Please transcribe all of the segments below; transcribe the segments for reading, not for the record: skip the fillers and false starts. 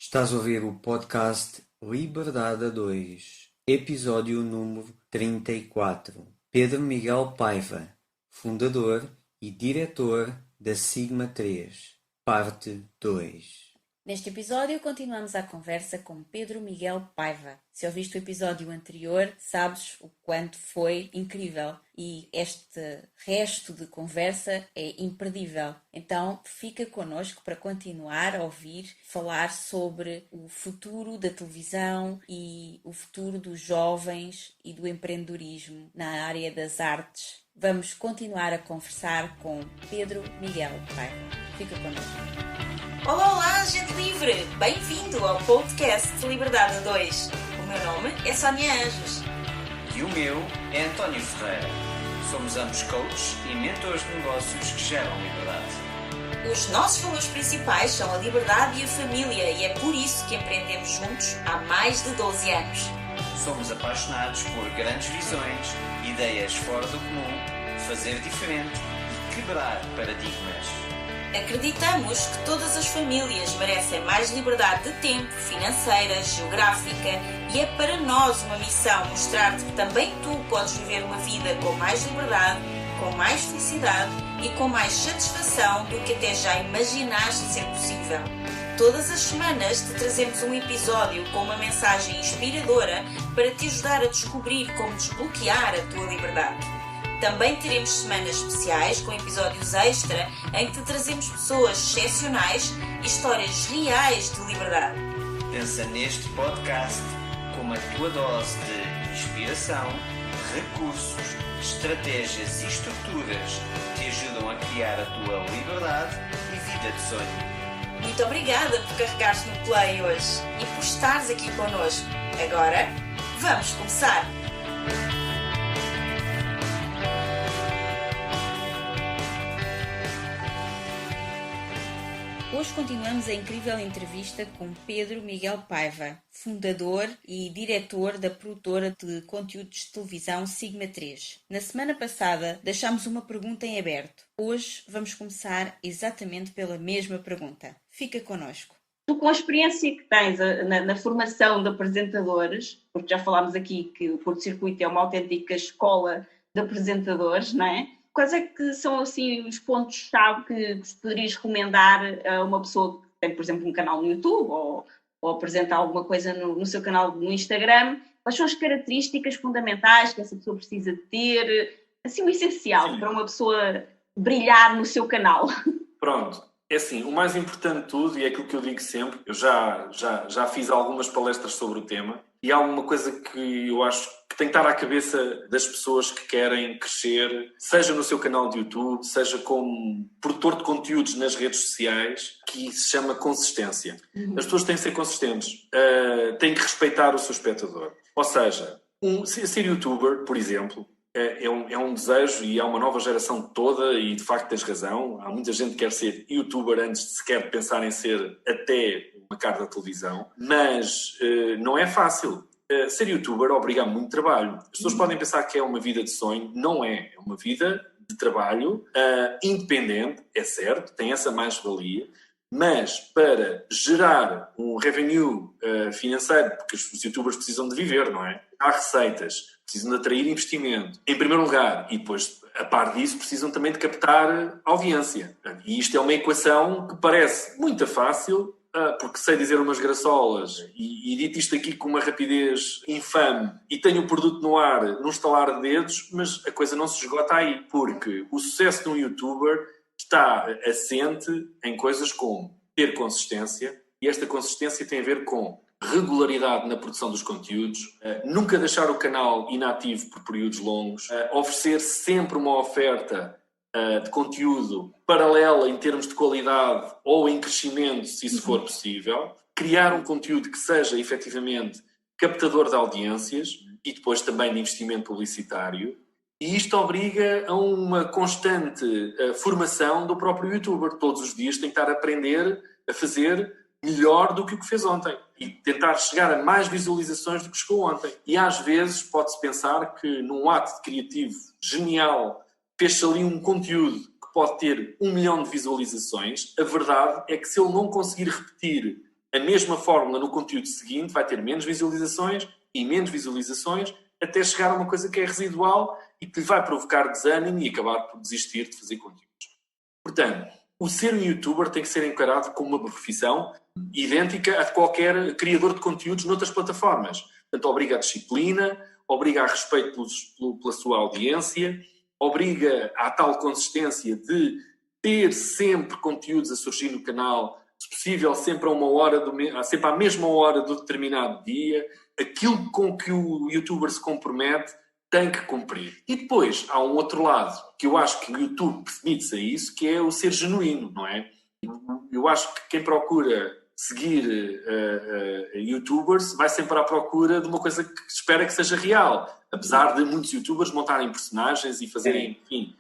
Estás a ouvir o podcast Liberdade a 2, episódio número 34. Pedro Miguel Paiva, fundador e diretor da Sigma 3, parte 2. Neste episódio continuamos a conversa com Pedro Miguel Paiva. Se ouviste o episódio anterior, sabes o quanto foi incrível e este resto de conversa é imperdível. Então fica connosco para continuar a ouvir falar sobre o futuro da televisão e o futuro dos jovens e do empreendedorismo na área das artes. Vamos continuar a conversar com Pedro Miguel Paiva. Fica connosco. Olá, gente livre! Bem-vindo ao podcast Liberdade a 2. O meu nome é Sónia Anjos. E o meu é António Ferreira. Somos ambos coaches e mentores de negócios que geram liberdade. Os nossos valores principais são a liberdade e a família e é por isso que empreendemos juntos há mais de 12 anos. Somos apaixonados por grandes visões, ideias fora do comum, fazer diferente e quebrar paradigmas. Acreditamos que todas as famílias merecem mais liberdade de tempo, financeira, geográfica e é para nós uma missão mostrar-te que também tu podes viver uma vida com mais liberdade, com mais felicidade e com mais satisfação do que até já imaginaste ser possível. Todas as semanas te trazemos um episódio com uma mensagem inspiradora para te ajudar a descobrir como desbloquear a tua liberdade. Também teremos semanas especiais com episódios extra em que te trazemos pessoas excepcionais e histórias reais de liberdade. Pensa neste podcast como a tua dose de inspiração, recursos, estratégias e estruturas que te ajudam a criar a tua liberdade e vida de sonho. Muito obrigada por carregares no play hoje e por estares aqui connosco. Agora, vamos começar! Hoje continuamos a incrível entrevista com Pedro Miguel Paiva, fundador e diretor da produtora de conteúdos de televisão Sigma 3. Na semana passada deixámos uma pergunta em aberto. Hoje vamos começar exatamente pela mesma pergunta. Fica connosco. Tu, com a experiência que tens na formação de apresentadores, porque já falámos aqui que o Curto Circuito é uma autêntica escola de apresentadores, não é? Quais é que são assim, os pontos-chave que poderias recomendar a uma pessoa que tem, por exemplo, um canal no YouTube ou apresenta alguma coisa no seu canal no Instagram? Quais são as características fundamentais que essa pessoa precisa de ter? Assim, o essencial para uma pessoa brilhar no seu canal. Pronto. É assim, o mais importante de tudo, e é aquilo que eu digo sempre, eu já fiz algumas palestras sobre o tema, e há uma coisa que eu acho que tem que estar à cabeça das pessoas que querem crescer, seja no seu canal de YouTube, seja como produtor de conteúdos nas redes sociais, que se chama consistência. As pessoas têm que ser consistentes, têm que respeitar o seu espectador. Ou seja, ser youtuber, por exemplo, é um desejo e há uma nova geração toda e de facto tens razão, há muita gente que quer ser youtuber antes de sequer pensar em ser até uma cara da televisão, mas não é fácil. Ser youtuber obriga a muito trabalho. As pessoas podem pensar que é uma vida de sonho, não é. É uma vida de trabalho independente, é certo, tem essa mais-valia, mas para gerar um revenue financeiro, porque os youtubers precisam de viver, não é? Há receitas, precisam de atrair investimento, em primeiro lugar, e depois, a par disso, precisam também de captar audiência. E isto é uma equação que parece muito fácil, porque sei dizer umas graçolas e dito isto aqui com uma rapidez infame e tenho o produto no ar, num estalar de dedos, mas a coisa não se esgota aí, porque o sucesso de um youtuber está assente em coisas como ter consistência, e esta consistência tem a ver com regularidade na produção dos conteúdos, nunca deixar o canal inativo por períodos longos, oferecer sempre uma oferta de conteúdo paralela em termos de qualidade ou em crescimento, se isso for possível, criar um conteúdo que seja efetivamente captador de audiências e depois também de investimento publicitário. E isto obriga a uma constante formação do próprio youtuber. Todos os dias tem que estar a aprender a fazer melhor do que o que fez ontem e tentar chegar a mais visualizações do que chegou ontem. E às vezes pode-se pensar que num ato criativo genial fez-se ali um conteúdo que pode ter 1 milhão de visualizações. A verdade é que se ele não conseguir repetir a mesma fórmula no conteúdo seguinte vai ter menos visualizações e menos visualizações, até chegar a uma coisa que é residual e que lhe vai provocar desânimo e acabar por desistir de fazer conteúdos. Portanto, o ser um youtuber tem que ser encarado como uma profissão idêntica a de qualquer criador de conteúdos noutras plataformas. Portanto, obriga a disciplina, obriga a respeito pela sua audiência, obriga à tal consistência de ter sempre conteúdos a surgir no canal, se possível sempre sempre à mesma hora do determinado dia. Aquilo com que o youtuber se compromete tem que cumprir. E depois há um outro lado, que eu acho que o YouTube permite-se a isso, que é o ser genuíno, não é? Eu acho que quem procura seguir youtubers vai sempre à procura de uma coisa que espera que seja real. Apesar de muitos youtubers montarem personagens e fazerem, enfim,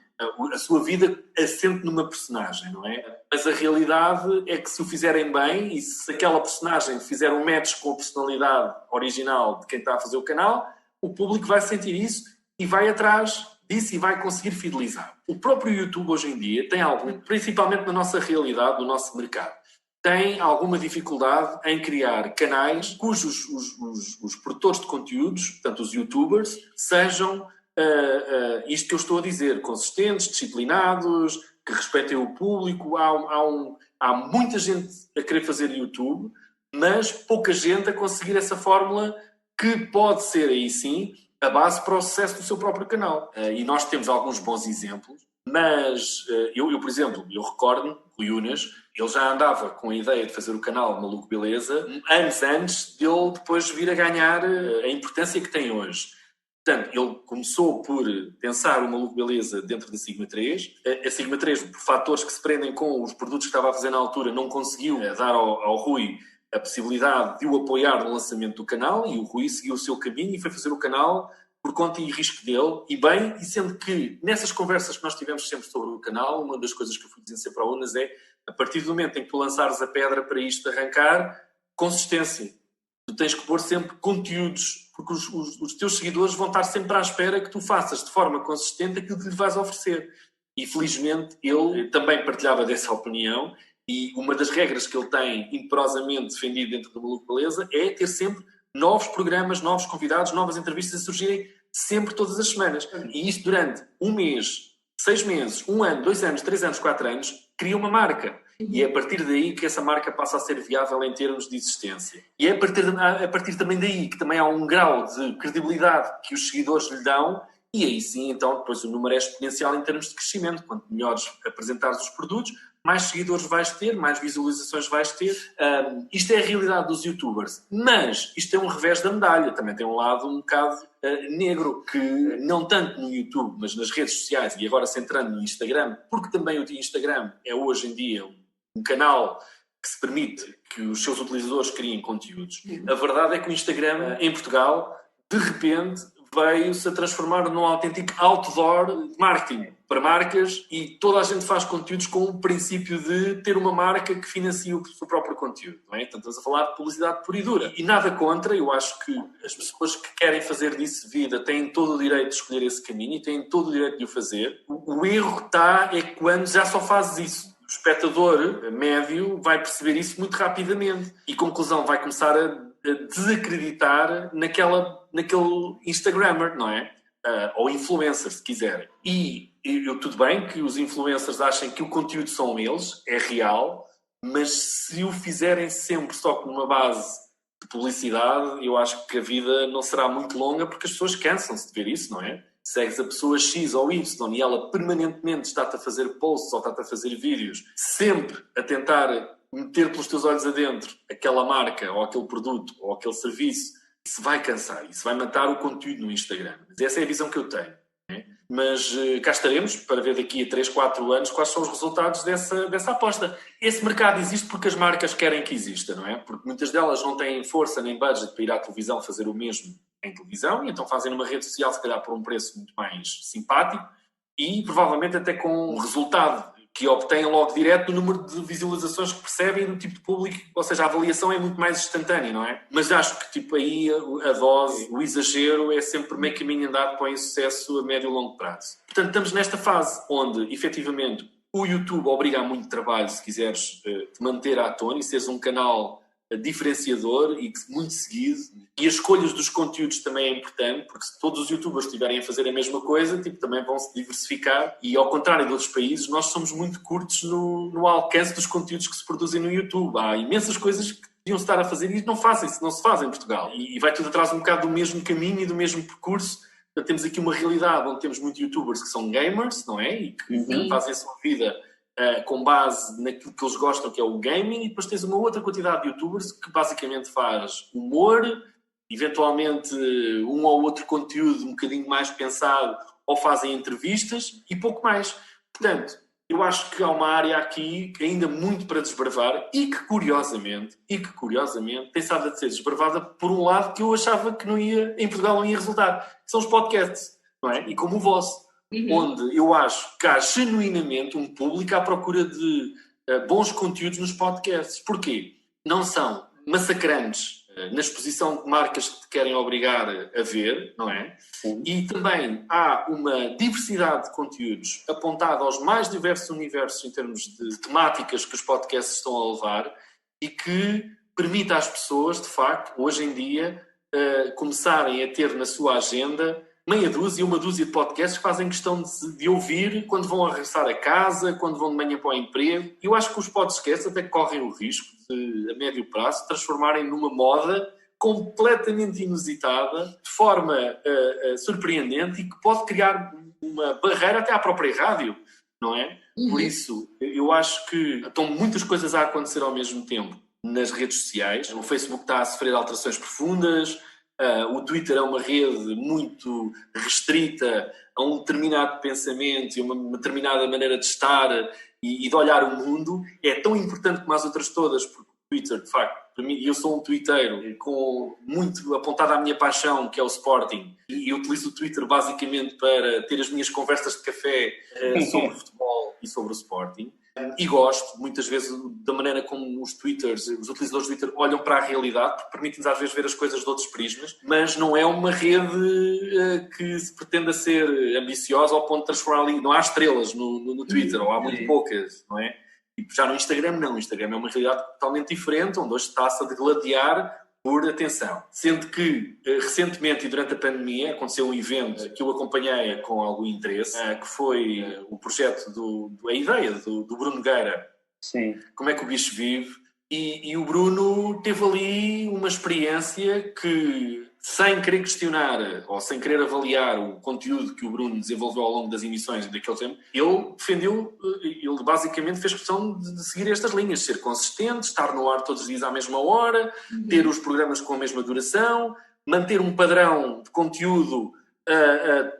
a sua vida assente numa personagem, não é? Mas a realidade é que se o fizerem bem e se aquela personagem fizer um match com a personalidade original de quem está a fazer o canal, o público vai sentir isso e vai atrás disso e vai conseguir fidelizar. O próprio YouTube hoje em dia tem algo, principalmente na nossa realidade, no nosso mercado, tem alguma dificuldade em criar canais cujos os produtores de conteúdos, portanto os youtubers, sejam isto que eu estou a dizer, consistentes, disciplinados, que respeitem o público. Há muita gente a querer fazer YouTube, mas pouca gente a conseguir essa fórmula que pode ser, aí sim, a base para o sucesso do seu próprio canal. E nós temos alguns bons exemplos, mas eu por exemplo, eu recordo-me, o Yunas, ele já andava com a ideia de fazer o canal Maluco Beleza anos antes de ele depois vir a ganhar a importância que tem hoje. Portanto, ele começou por pensar o Maluco Beleza dentro da Sigma 3. A Sigma 3, por fatores que se prendem com os produtos que estava a fazer na altura, não conseguiu dar ao Rui a possibilidade de o apoiar no lançamento do canal, e o Rui seguiu o seu caminho e foi fazer o canal por conta e risco dele, e bem, e sendo que nessas conversas que nós tivemos sempre sobre o canal, uma das coisas que eu fui dizendo sempre ao Unas é, a partir do momento em que tu lançares a pedra para isto arrancar, consistência. Tu tens que pôr sempre conteúdos, porque os teus seguidores vão estar sempre à espera que tu faças de forma consistente aquilo que lhe vais oferecer. E felizmente ele também partilhava dessa opinião, e uma das regras que ele tem imperosamente defendido dentro do Maluco Beleza é ter sempre novos programas, novos convidados, novas entrevistas a surgirem sempre todas as semanas. E isto durante um mês, 6 meses, 1 ano, 2 anos, 3 anos, 4 anos, cria uma marca. E é a partir daí que essa marca passa a ser viável em termos de existência. E é a partir também daí que também há um grau de credibilidade que os seguidores lhe dão, e aí sim, então, depois o número é exponencial em termos de crescimento. Quanto melhores apresentares os produtos, mais seguidores vais ter, mais visualizações vais ter. Isto é a realidade dos youtubers. Mas isto é um revés da medalha. Também tem um lado um bocado negro, que não tanto no YouTube, mas nas redes sociais, e agora centrando no Instagram, porque também o Instagram é hoje em dia um canal que se permite que os seus utilizadores criem conteúdos. A verdade é que o Instagram, em Portugal, de repente, veio-se a transformar num autêntico outdoor de marketing para marcas, e toda a gente faz conteúdos com o princípio de ter uma marca que financia o seu próprio conteúdo, não é? Então estamos a falar de publicidade pura e dura. E nada contra, eu acho que as pessoas que querem fazer disso vida têm todo o direito de escolher esse caminho e têm todo o direito de o fazer. O erro está é quando já só fazes isso. O espectador médio vai perceber isso muito rapidamente e, conclusão, vai começar a desacreditar naquele Instagrammer, não é? Ou influencer, se quiserem. E tudo bem que os influencers achem que o conteúdo são eles, é real, mas se o fizerem sempre só com uma base de publicidade, eu acho que a vida não será muito longa, porque as pessoas cansam-se de ver isso, não é? Segues a pessoa X ou Y e ela permanentemente está-te a fazer posts ou está-te a fazer vídeos, sempre a tentar meter pelos teus olhos adentro aquela marca ou aquele produto ou aquele serviço, se vai cansar, isso vai matar o conteúdo no Instagram. Mas essa é a visão que eu tenho, né? Mas cá estaremos para ver daqui a 3, 4 anos quais são os resultados dessa aposta. Esse mercado existe porque as marcas querem que exista, não é? Porque muitas delas não têm força nem budget para ir à televisão fazer o mesmo em televisão, e então fazem numa rede social, se calhar por um preço muito mais simpático e provavelmente até com um resultado que obtêm logo direto no número de visualizações que percebem e do tipo de público, ou seja, a avaliação é muito mais instantânea, não é? Mas acho que tipo aí a dose, o exagero é sempre meio caminho andado para o insucesso a médio e longo prazo. Portanto, estamos nesta fase onde, efetivamente, o YouTube obriga a muito trabalho, se quiseres, te manter à tona e seres um canal diferenciador e muito seguido. E as escolhas dos conteúdos também é importante, porque se todos os youtubers estiverem a fazer a mesma coisa, também vão se diversificar. E ao contrário de outros países, nós somos muito curtos no alcance dos conteúdos que se produzem no YouTube. Há imensas coisas que deviam estar a fazer e não se fazem em Portugal. E vai tudo atrás um bocado do mesmo caminho e do mesmo percurso. Portanto, temos aqui uma realidade onde temos muitos youtubers que são gamers, não é? E que fazem a sua vida com base naquilo que eles gostam, que é o gaming, e depois tens uma outra quantidade de youtubers que basicamente faz humor, eventualmente um ou outro conteúdo um bocadinho mais pensado, ou fazem entrevistas e pouco mais. Portanto, eu acho que há uma área aqui ainda muito para desbravar e que curiosamente tem estado a ser desbravada por um lado que eu achava que em Portugal não ia resultar, que são os podcasts, não é? E como o vosso, onde eu acho que há genuinamente um público à procura de bons conteúdos nos podcasts. Porquê? Não são massacrantes na exposição de marcas que te querem obrigar a ver, não é? Sim. E também há uma diversidade de conteúdos apontada aos mais diversos universos em termos de temáticas que os podcasts estão a levar e que permite às pessoas, de facto, hoje em dia, começarem a ter na sua agenda uma dúzia de podcasts que fazem questão de ouvir quando vão a regressar a casa, quando vão de manhã para o emprego. Eu acho que os podcasts até correm o risco de, a médio prazo, transformarem numa moda completamente inusitada, de forma surpreendente e que pode criar uma barreira até à própria rádio, não é? Por isso, eu acho que estão muitas coisas a acontecer ao mesmo tempo nas redes sociais. O Facebook está a sofrer alterações profundas. O Twitter é uma rede muito restrita a um determinado pensamento e uma determinada maneira de estar e de olhar o mundo. É tão importante como as outras todas, porque o Twitter, de facto, para mim, eu sou um twitteiro muito apontado à minha paixão, que é o Sporting, e eu utilizo o Twitter basicamente para ter as minhas conversas de café sobre o futebol e sobre o Sporting. E gosto, muitas vezes, da maneira como os utilizadores do Twitter olham para a realidade, porque permite-nos às vezes ver as coisas de outros prismas, mas não é uma rede que se pretenda ser ambiciosa ao ponto de transformar ali. Não há estrelas no Twitter, ou há muito poucas, não é? E já no Instagram, não. O Instagram é uma realidade totalmente diferente, onde hoje está-se a degladiar por atenção. Sendo que, recentemente e durante a pandemia, aconteceu um evento que eu acompanhei com algum interesse, que foi o projeto, a ideia do Bruno Nogueira. Sim. Como é que o bicho vive? E o Bruno teve ali uma experiência que, sem querer questionar ou sem querer avaliar o conteúdo que o Bruno desenvolveu ao longo das emissões daquele tempo, ele defendeu, ele basicamente fez questão de seguir estas linhas, ser consistente, estar no ar todos os dias à mesma hora, ter os programas com a mesma duração, manter um padrão de conteúdo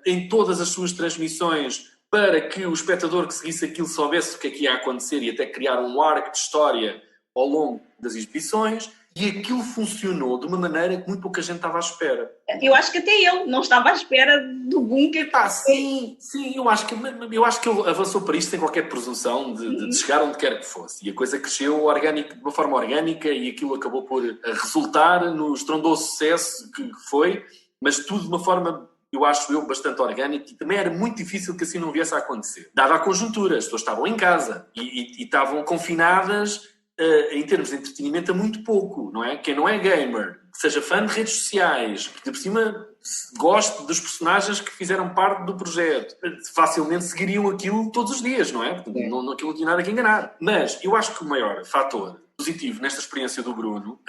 em todas as suas transmissões para que o espectador que seguisse aquilo soubesse o que é que ia acontecer e até criar um arco de história ao longo das exibições. E aquilo funcionou de uma maneira que muito pouca gente estava à espera. Eu acho que até ele não estava à espera do boom que sim, eu acho que ele avançou para isto sem qualquer presunção de chegar onde quer que fosse. E a coisa cresceu de uma forma orgânica e aquilo acabou por resultar no estrondoso sucesso que foi, mas tudo de uma forma, eu acho bastante orgânica, e também era muito difícil que assim não viesse a acontecer. Dada a conjuntura, as pessoas estavam em casa e estavam confinadas em termos de entretenimento a muito pouco, não é? Quem não é gamer, que seja fã de redes sociais, que por cima goste dos personagens que fizeram parte do projeto, facilmente seguiriam aquilo todos os dias, não é? Porque não aquilo tinha nada que enganar. Mas eu acho que o maior fator positivo nesta experiência do Bruno,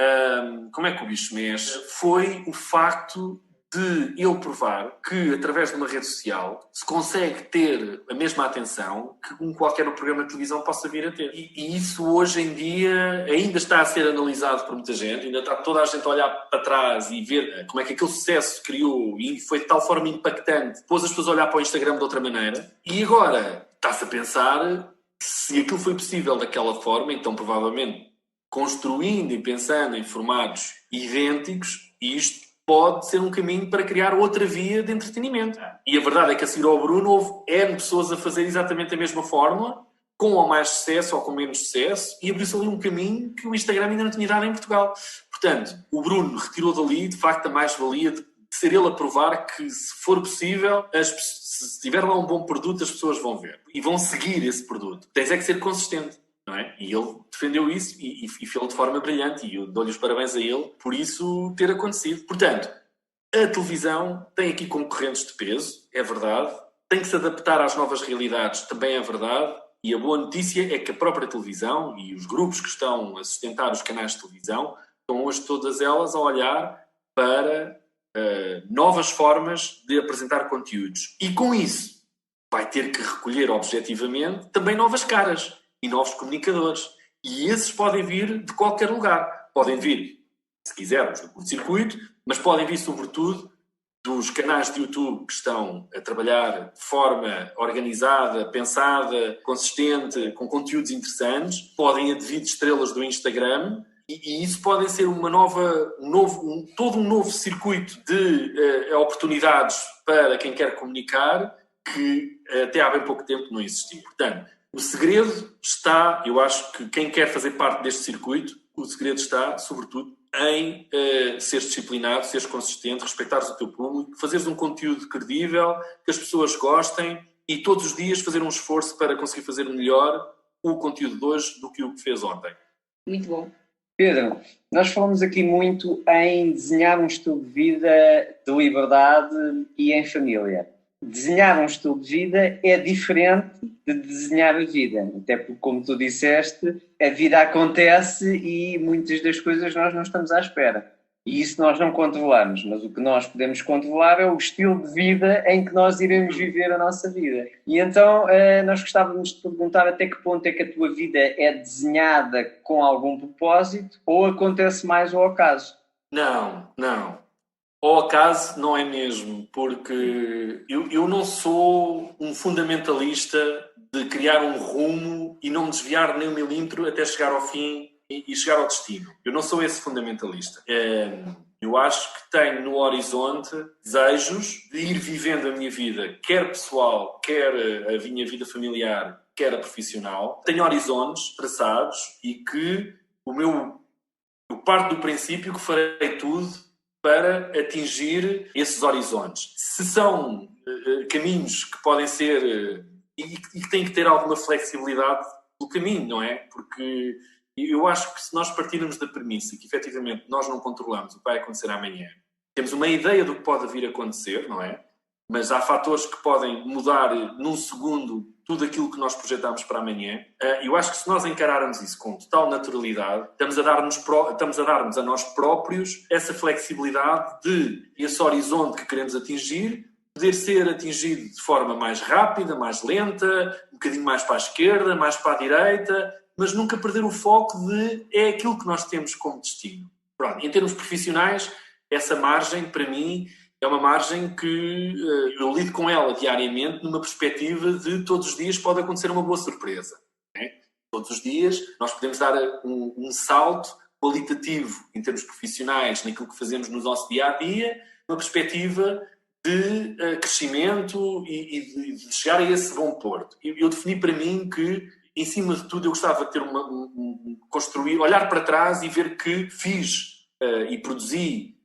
como é que o bicho mexe, foi o facto de ele provar que, através de uma rede social, se consegue ter a mesma atenção que qualquer programa de televisão possa vir a ter. E isso, hoje em dia, ainda está a ser analisado por muita gente, ainda está toda a gente a olhar para trás e ver como é que aquele sucesso criou e foi de tal forma impactante, pôs as pessoas a olhar para o Instagram de outra maneira. E agora está-se a pensar se aquilo foi possível daquela forma, então provavelmente construindo e pensando em formatos idênticos, isto pode ser um caminho para criar outra via de entretenimento. E a verdade é que a seguir ao Bruno houve N pessoas a fazer exatamente a mesma fórmula, com ou mais sucesso ou com menos sucesso, e abriu-se ali um caminho que o Instagram ainda não tinha dado em Portugal. Portanto, o Bruno retirou dali, de facto, a mais-valia de ser ele a provar que, se for possível, se tiver lá um bom produto, as pessoas vão ver. E vão seguir esse produto. Tens é que ser consistente. não é? E ele defendeu isso e fez de forma brilhante, e eu dou-lhe os parabéns a ele por isso ter acontecido. Portanto, a televisão tem aqui concorrentes de peso, é verdade, tem que se adaptar às novas realidades, também é verdade, e a boa notícia é que a própria televisão e os grupos que estão a sustentar os canais de televisão estão hoje todas elas a olhar para novas formas de apresentar conteúdos. E com isso vai ter que recolher objetivamente também novas caras e novos comunicadores. E esses podem vir de qualquer lugar. Podem vir, se quisermos, do curto-circuito, mas podem vir sobretudo dos canais de YouTube que estão a trabalhar de forma organizada, pensada, consistente, com conteúdos interessantes. Podem advir de estrelas do Instagram. E isso pode ser todo um novo circuito de oportunidades para quem quer comunicar que até há bem pouco tempo não existia. Portanto, o segredo está, eu acho que quem quer fazer parte deste circuito, o segredo está, sobretudo, em seres disciplinado, seres consistente, respeitares o teu público, fazeres um conteúdo credível, que as pessoas gostem e todos os dias fazer um esforço para conseguir fazer melhor o conteúdo de hoje do que o que fez ontem. Muito bom. Pedro, nós falamos aqui muito em desenhar um estilo de vida de liberdade e em família. Desenhar um estilo de vida é diferente de desenhar a vida, até porque, como tu disseste, a vida acontece e muitas das coisas nós não estamos à espera. E isso nós não controlamos, mas o que nós podemos controlar é o estilo de vida em que nós iremos viver a nossa vida. E então nós gostávamos de perguntar até que ponto é que a tua vida é desenhada com algum propósito ou acontece mais ao acaso? Não. Ao acaso não é mesmo, porque eu não sou um fundamentalista de criar um rumo e não me desviar nem um milímetro até chegar ao fim e chegar ao destino. Eu não sou esse fundamentalista. Eu acho que tenho no horizonte desejos de ir vivendo a minha vida, quer pessoal, quer a minha vida familiar, quer a profissional. Tenho horizontes traçados e que eu parto do princípio que farei tudo para atingir esses horizontes. Se são caminhos que podem ser e que têm que ter alguma flexibilidade do caminho, não é? Porque eu acho que se nós partirmos da premissa que efetivamente nós não controlamos o que vai acontecer amanhã, temos uma ideia do que pode vir a acontecer, não é? Mas há fatores que podem mudar num segundo tudo aquilo que nós projetamos para amanhã. Eu acho que se nós encararmos isso com total naturalidade, estamos a darmos a nós próprios essa flexibilidade de esse horizonte que queremos atingir poder ser atingido de forma mais rápida, mais lenta, um bocadinho mais para a esquerda, mais para a direita, mas nunca perder o foco de é aquilo que nós temos como destino. Pronto, em termos profissionais, essa margem, para mim, é uma margem que eu lido com ela diariamente numa perspectiva de todos os dias pode acontecer uma boa surpresa. Né? Todos os dias nós podemos dar um salto qualitativo em termos profissionais naquilo que fazemos no nosso dia-a-dia, numa perspectiva de crescimento e de chegar a esse bom porto. Eu defini para mim que, em cima de tudo, eu gostava de ter construir, olhar para trás e ver que fiz e produzi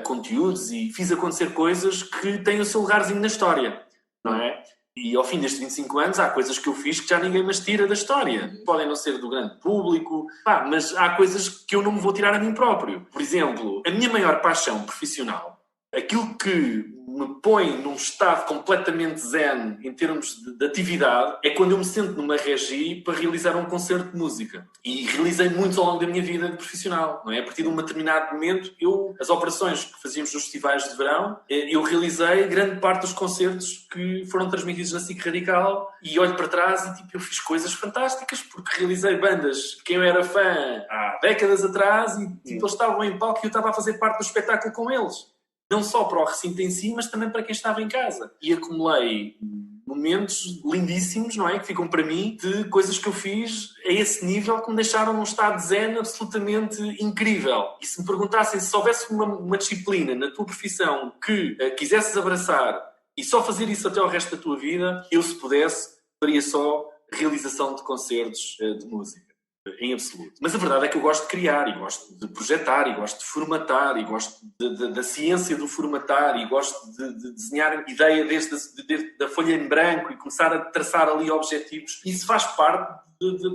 conteúdos e fiz acontecer coisas que têm o seu lugarzinho na história, não é? E ao fim destes 25 anos há coisas que eu fiz que já ninguém mais tira da história. Podem não ser do grande público, mas há coisas que eu não me vou tirar a mim próprio. Por exemplo, a minha maior paixão profissional, aquilo que me põe num estado completamente zen em termos de atividade, é quando eu me sento numa régie para realizar um concerto de música. E realizei muitos ao longo da minha vida de profissional, não é? A partir de um determinado momento, as operações que fazíamos nos festivais de verão, eu realizei grande parte dos concertos que foram transmitidos na SIC Radical e olho para trás e eu fiz coisas fantásticas porque realizei bandas que eu era fã há décadas atrás e eles estavam em palco e eu estava a fazer parte do espetáculo com eles. Não só para o recinto em si, mas também para quem estava em casa. E acumulei momentos lindíssimos, não é? Que ficam para mim de coisas que eu fiz a esse nível que me deixaram num estado de zen absolutamente incrível. E se me perguntassem se houvesse uma disciplina na tua profissão que quisesses abraçar e só fazer isso até o resto da tua vida, eu, se pudesse, faria só realização de concertos de música. Em absoluto. Mas a verdade é que eu gosto de criar, e gosto de projetar, e gosto de formatar, e gosto da ciência do formatar, e gosto de desenhar ideia desde a folha em branco e começar a traçar ali objetivos. Isso faz parte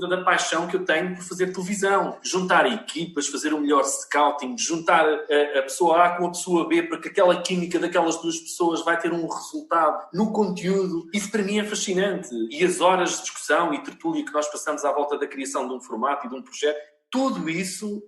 da paixão que eu tenho por fazer televisão. Juntar equipas, fazer o melhor scouting, juntar a pessoa A com a pessoa B para que aquela química daquelas duas pessoas vai ter um resultado no conteúdo. Isso para mim é fascinante. E as horas de discussão e tertúlia que nós passamos à volta da criação de um formato e de um projeto, tudo isso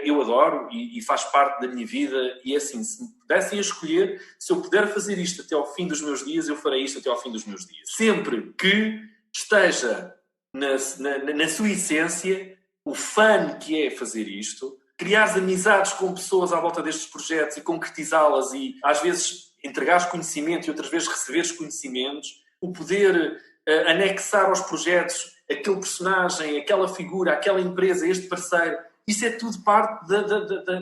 eu adoro e faz parte da minha vida. E é assim, se me pudessem escolher, se eu puder fazer isto até ao fim dos meus dias, eu farei isto até ao fim dos meus dias. Sempre que esteja na sua essência o fun que é fazer isto, criar amizades com pessoas à volta destes projetos e concretizá-las e às vezes entregares conhecimento e outras vezes receberes conhecimentos, o poder anexar aos projetos aquele personagem, aquela figura, aquela empresa, este parceiro, isso é tudo parte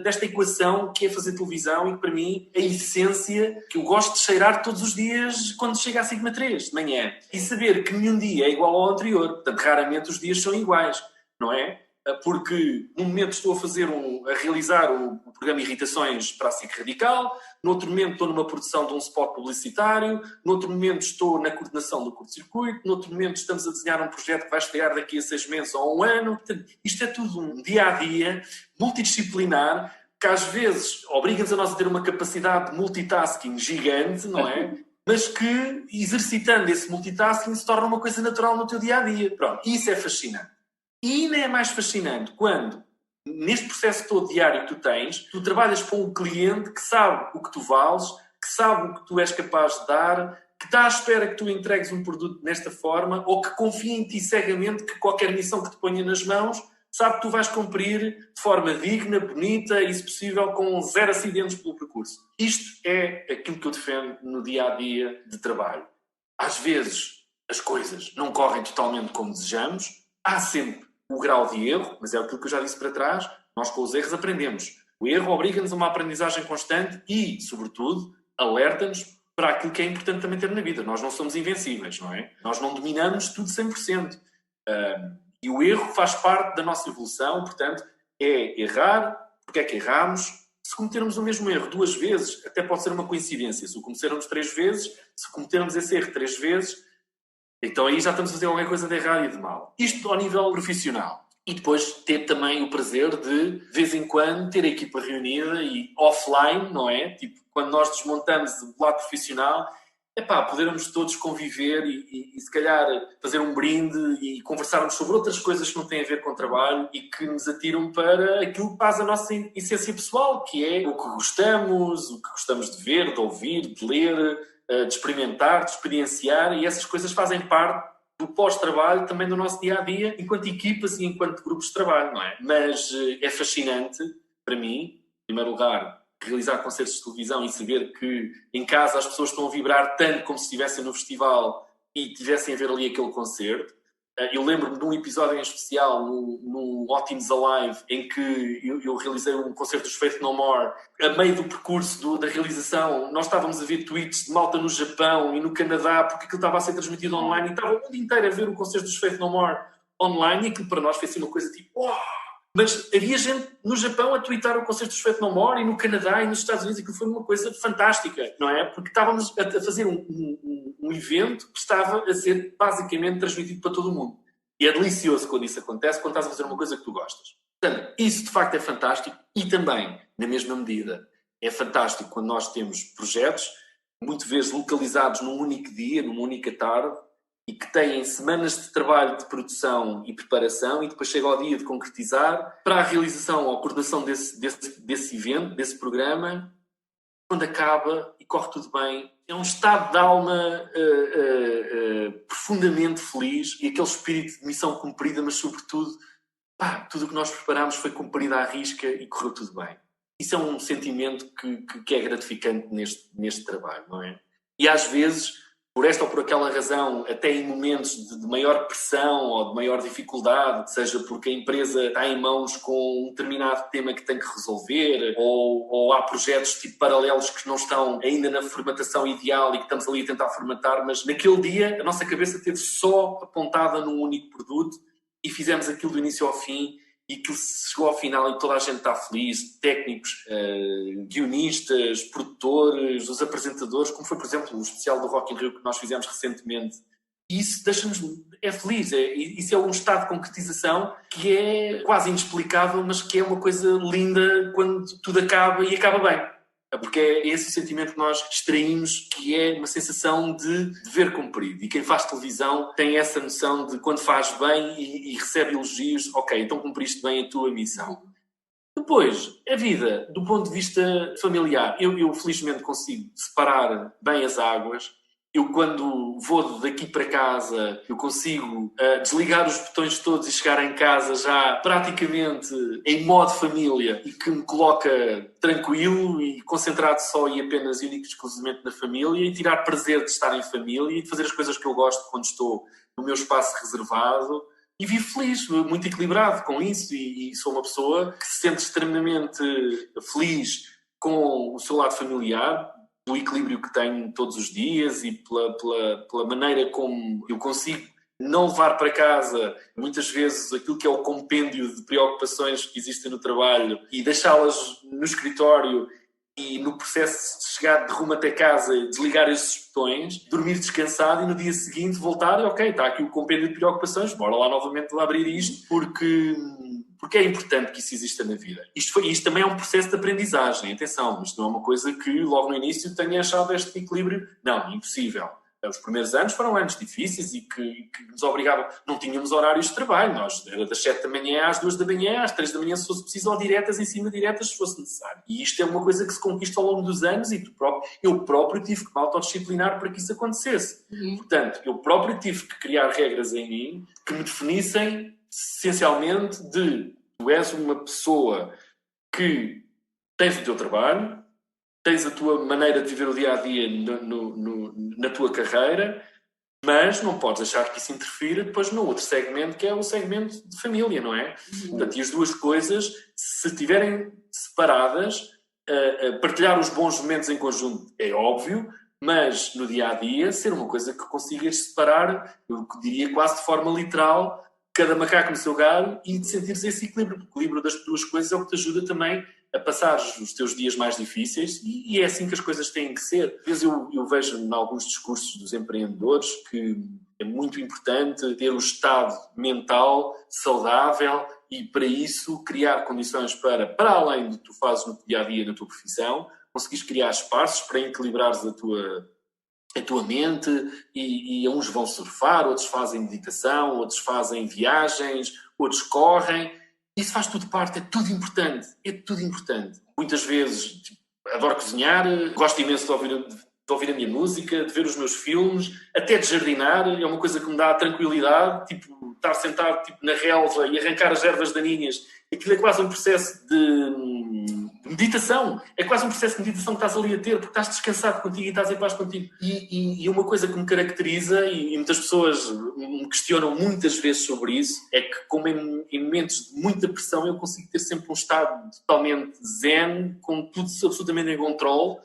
desta equação que é fazer televisão e que para mim é a essência que eu gosto de cheirar todos os dias quando chega à Sigma 3 de manhã. E saber que nenhum dia é igual ao anterior. Portanto, raramente os dias são iguais, não é? Porque num momento estou a realizar o programa Irritações para a SIC Radical, no outro momento estou numa produção de um spot publicitário, no outro momento estou na coordenação do curto-circuito, no outro momento estamos a desenhar um projeto que vai estrear daqui a 6 meses ou a 1 ano. Portanto, isto é tudo um dia-a-dia multidisciplinar que às vezes obriga-nos a nós a ter uma capacidade de multitasking gigante, não é? Mas que, exercitando esse multitasking, se torna uma coisa natural no teu dia-a-dia. Pronto, isso é fascinante. E ainda é mais fascinante quando, neste processo todo diário que tu tens, tu trabalhas com um cliente que sabe o que tu vales, que sabe o que tu és capaz de dar, que está à espera que tu entregues um produto nesta forma ou que confia em ti cegamente que qualquer missão que te ponha nas mãos sabe que tu vais cumprir de forma digna, bonita e, se possível, com 0 acidentes pelo percurso. Isto é aquilo que eu defendo no dia-a-dia de trabalho. Às vezes as coisas não correm totalmente como desejamos, há sempre o grau de erro, mas é aquilo que eu já disse para trás, nós com os erros aprendemos. O erro obriga-nos a uma aprendizagem constante e, sobretudo, alerta-nos para aquilo que é importante também ter na vida. Nós não somos invencíveis, não é? Nós não dominamos tudo 100%. E o erro faz parte da nossa evolução, portanto, é errar. Porque é que erramos? Se cometermos o mesmo erro 2 vezes, até pode ser uma coincidência. Se o cometermos 3 vezes, se cometermos esse erro 3 vezes, então aí já estamos a fazer alguma coisa de errado e de mal. Isto ao nível profissional. E depois ter também o prazer de vez em quando, ter a equipa reunida e offline, não é? Tipo, quando nós desmontamos o lado profissional, podermos todos conviver e se calhar fazer um brinde e conversarmos sobre outras coisas que não têm a ver com o trabalho e que nos atiram para aquilo que faz a nossa essência pessoal, que é o que gostamos de ver, de ouvir, de ler, de experimentar, de experienciar, e essas coisas fazem parte do pós-trabalho também do nosso dia-a-dia, enquanto equipas e enquanto grupos de trabalho, não é? Mas é fascinante, para mim, em primeiro lugar, realizar concertos de televisão e saber que em casa as pessoas estão a vibrar tanto como se estivessem no festival e tivessem a ver ali aquele concerto. Eu lembro-me de um episódio em especial no Ótimos Alive, em que eu realizei um concerto dos Faith No More. A meio do percurso da realização, nós estávamos a ver tweets de malta no Japão e no Canadá, porque aquilo estava a ser transmitido online, e estava o mundo inteiro a ver o concerto dos Faith No More online, e aquilo para nós foi assim uma coisa tipo... Oh! Mas havia gente no Japão a twittar o concerto dos Faith No More, e no Canadá e nos Estados Unidos, e aquilo foi uma coisa fantástica, não é? Porque estávamos a fazer um evento que estava a ser basicamente transmitido para todo o mundo. E é delicioso quando isso acontece, quando estás a fazer uma coisa que tu gostas. Portanto, isso de facto é fantástico, e também, na mesma medida, é fantástico quando nós temos projetos, muitas vezes localizados num único dia, numa única tarde, e que têm semanas de trabalho de produção e preparação, e depois chega ao dia de concretizar, para a realização ou coordenação desse evento, desse programa, quando acaba e corre tudo bem. É um estado de alma profundamente feliz, e aquele espírito de missão cumprida, mas sobretudo, tudo o que nós preparámos foi cumprido à risca e correu tudo bem. Isso é um sentimento que é gratificante neste trabalho, não é? E às vezes, por esta ou por aquela razão, até em momentos de maior pressão ou de maior dificuldade, seja porque a empresa está em mãos com um determinado tema que tem que resolver, ou há projetos tipo paralelos que não estão ainda na formatação ideal e que estamos ali a tentar formatar, mas naquele dia a nossa cabeça esteve só apontada num único produto e fizemos aquilo do início ao fim, e que chegou ao final e toda a gente está feliz, técnicos, guionistas, produtores, os apresentadores, como foi, por exemplo, o especial do Rock in Rio que nós fizemos recentemente E isso deixa-nos... é feliz. Isso é um estado de concretização que é quase inexplicável, mas que é uma coisa linda quando tudo acaba e acaba bem. Porque é esse o sentimento que nós extraímos, que é uma sensação de dever cumprido. E quem faz televisão tem essa noção de quando faz bem e recebe elogios, ok, então cumpriste bem a tua missão. Depois, a vida, do ponto de vista familiar, eu felizmente consigo separar bem as águas. Eu, quando vou daqui para casa, eu consigo desligar os botões todos e chegar em casa já praticamente em modo família e que me coloca tranquilo e concentrado só e apenas e único e exclusivamente na família e tirar prazer de estar em família e de fazer as coisas que eu gosto quando estou no meu espaço reservado. E vivo feliz, muito equilibrado com isso e sou uma pessoa que se sente extremamente feliz com o seu lado familiar, pelo equilíbrio que tenho todos os dias e pela maneira como eu consigo não levar para casa muitas vezes aquilo que é o compêndio de preocupações que existem no trabalho e deixá-las no escritório e no processo de chegar de rumo até casa e desligar esses botões, dormir descansado e no dia seguinte voltar e ok, está aqui o compêndio de preocupações, bora lá novamente lá abrir isto, porque é importante que isso exista na vida. Isto também é um processo de aprendizagem, atenção, isto não é uma coisa que logo no início tenha achado este equilíbrio, não, impossível. Os primeiros anos foram anos difíceis e que nos obrigavam, não tínhamos horários de trabalho, nós era das 7 da manhã às 2 da manhã, às 3 da manhã se fosse preciso, ou diretas em cima diretas se fosse necessário. E isto é uma coisa que se conquista ao longo dos anos e eu próprio tive que me autodisciplinar para que isso acontecesse. Portanto, eu próprio tive que criar regras em mim que me definissem essencialmente de tu és uma pessoa que tens o teu trabalho, tens a tua maneira de viver o dia-a-dia na tua carreira, mas não podes deixar que isso interfira depois no outro segmento, que é o segmento de família, não é? Portanto, e as duas coisas, se estiverem separadas, partilhar os bons momentos em conjunto é óbvio, mas no dia-a-dia ser uma coisa que consigas separar, eu diria quase de forma literal, cada macaco no seu galho e de sentires esse equilíbrio. O equilíbrio das duas coisas é o que te ajuda também a passar os teus dias mais difíceis e é assim que as coisas têm que ser. Às vezes eu vejo em alguns discursos dos empreendedores que é muito importante ter o estado mental saudável e para isso criar condições para além do que tu fazes no dia-a-dia na tua profissão, conseguires criar espaços para equilibrares a tua mente e uns vão surfar, outros fazem meditação, outros fazem viagens, outros correm. Isso faz tudo parte, é tudo importante, Muitas vezes adoro cozinhar, gosto imenso de ouvir a minha música, de ver os meus filmes, até de jardinar, é uma coisa que me dá tranquilidade, tipo, estar sentado tipo, na relva e arrancar as ervas daninhas. Aquilo é quase um processo de meditação. É quase um processo de meditação que estás ali a ter, porque estás descansado contigo e estás em paz contigo. E uma coisa que me caracteriza, e muitas pessoas me questionam muitas vezes sobre isso, é que como em momentos de muita pressão eu consigo ter sempre um estado totalmente zen, com tudo absolutamente em controle,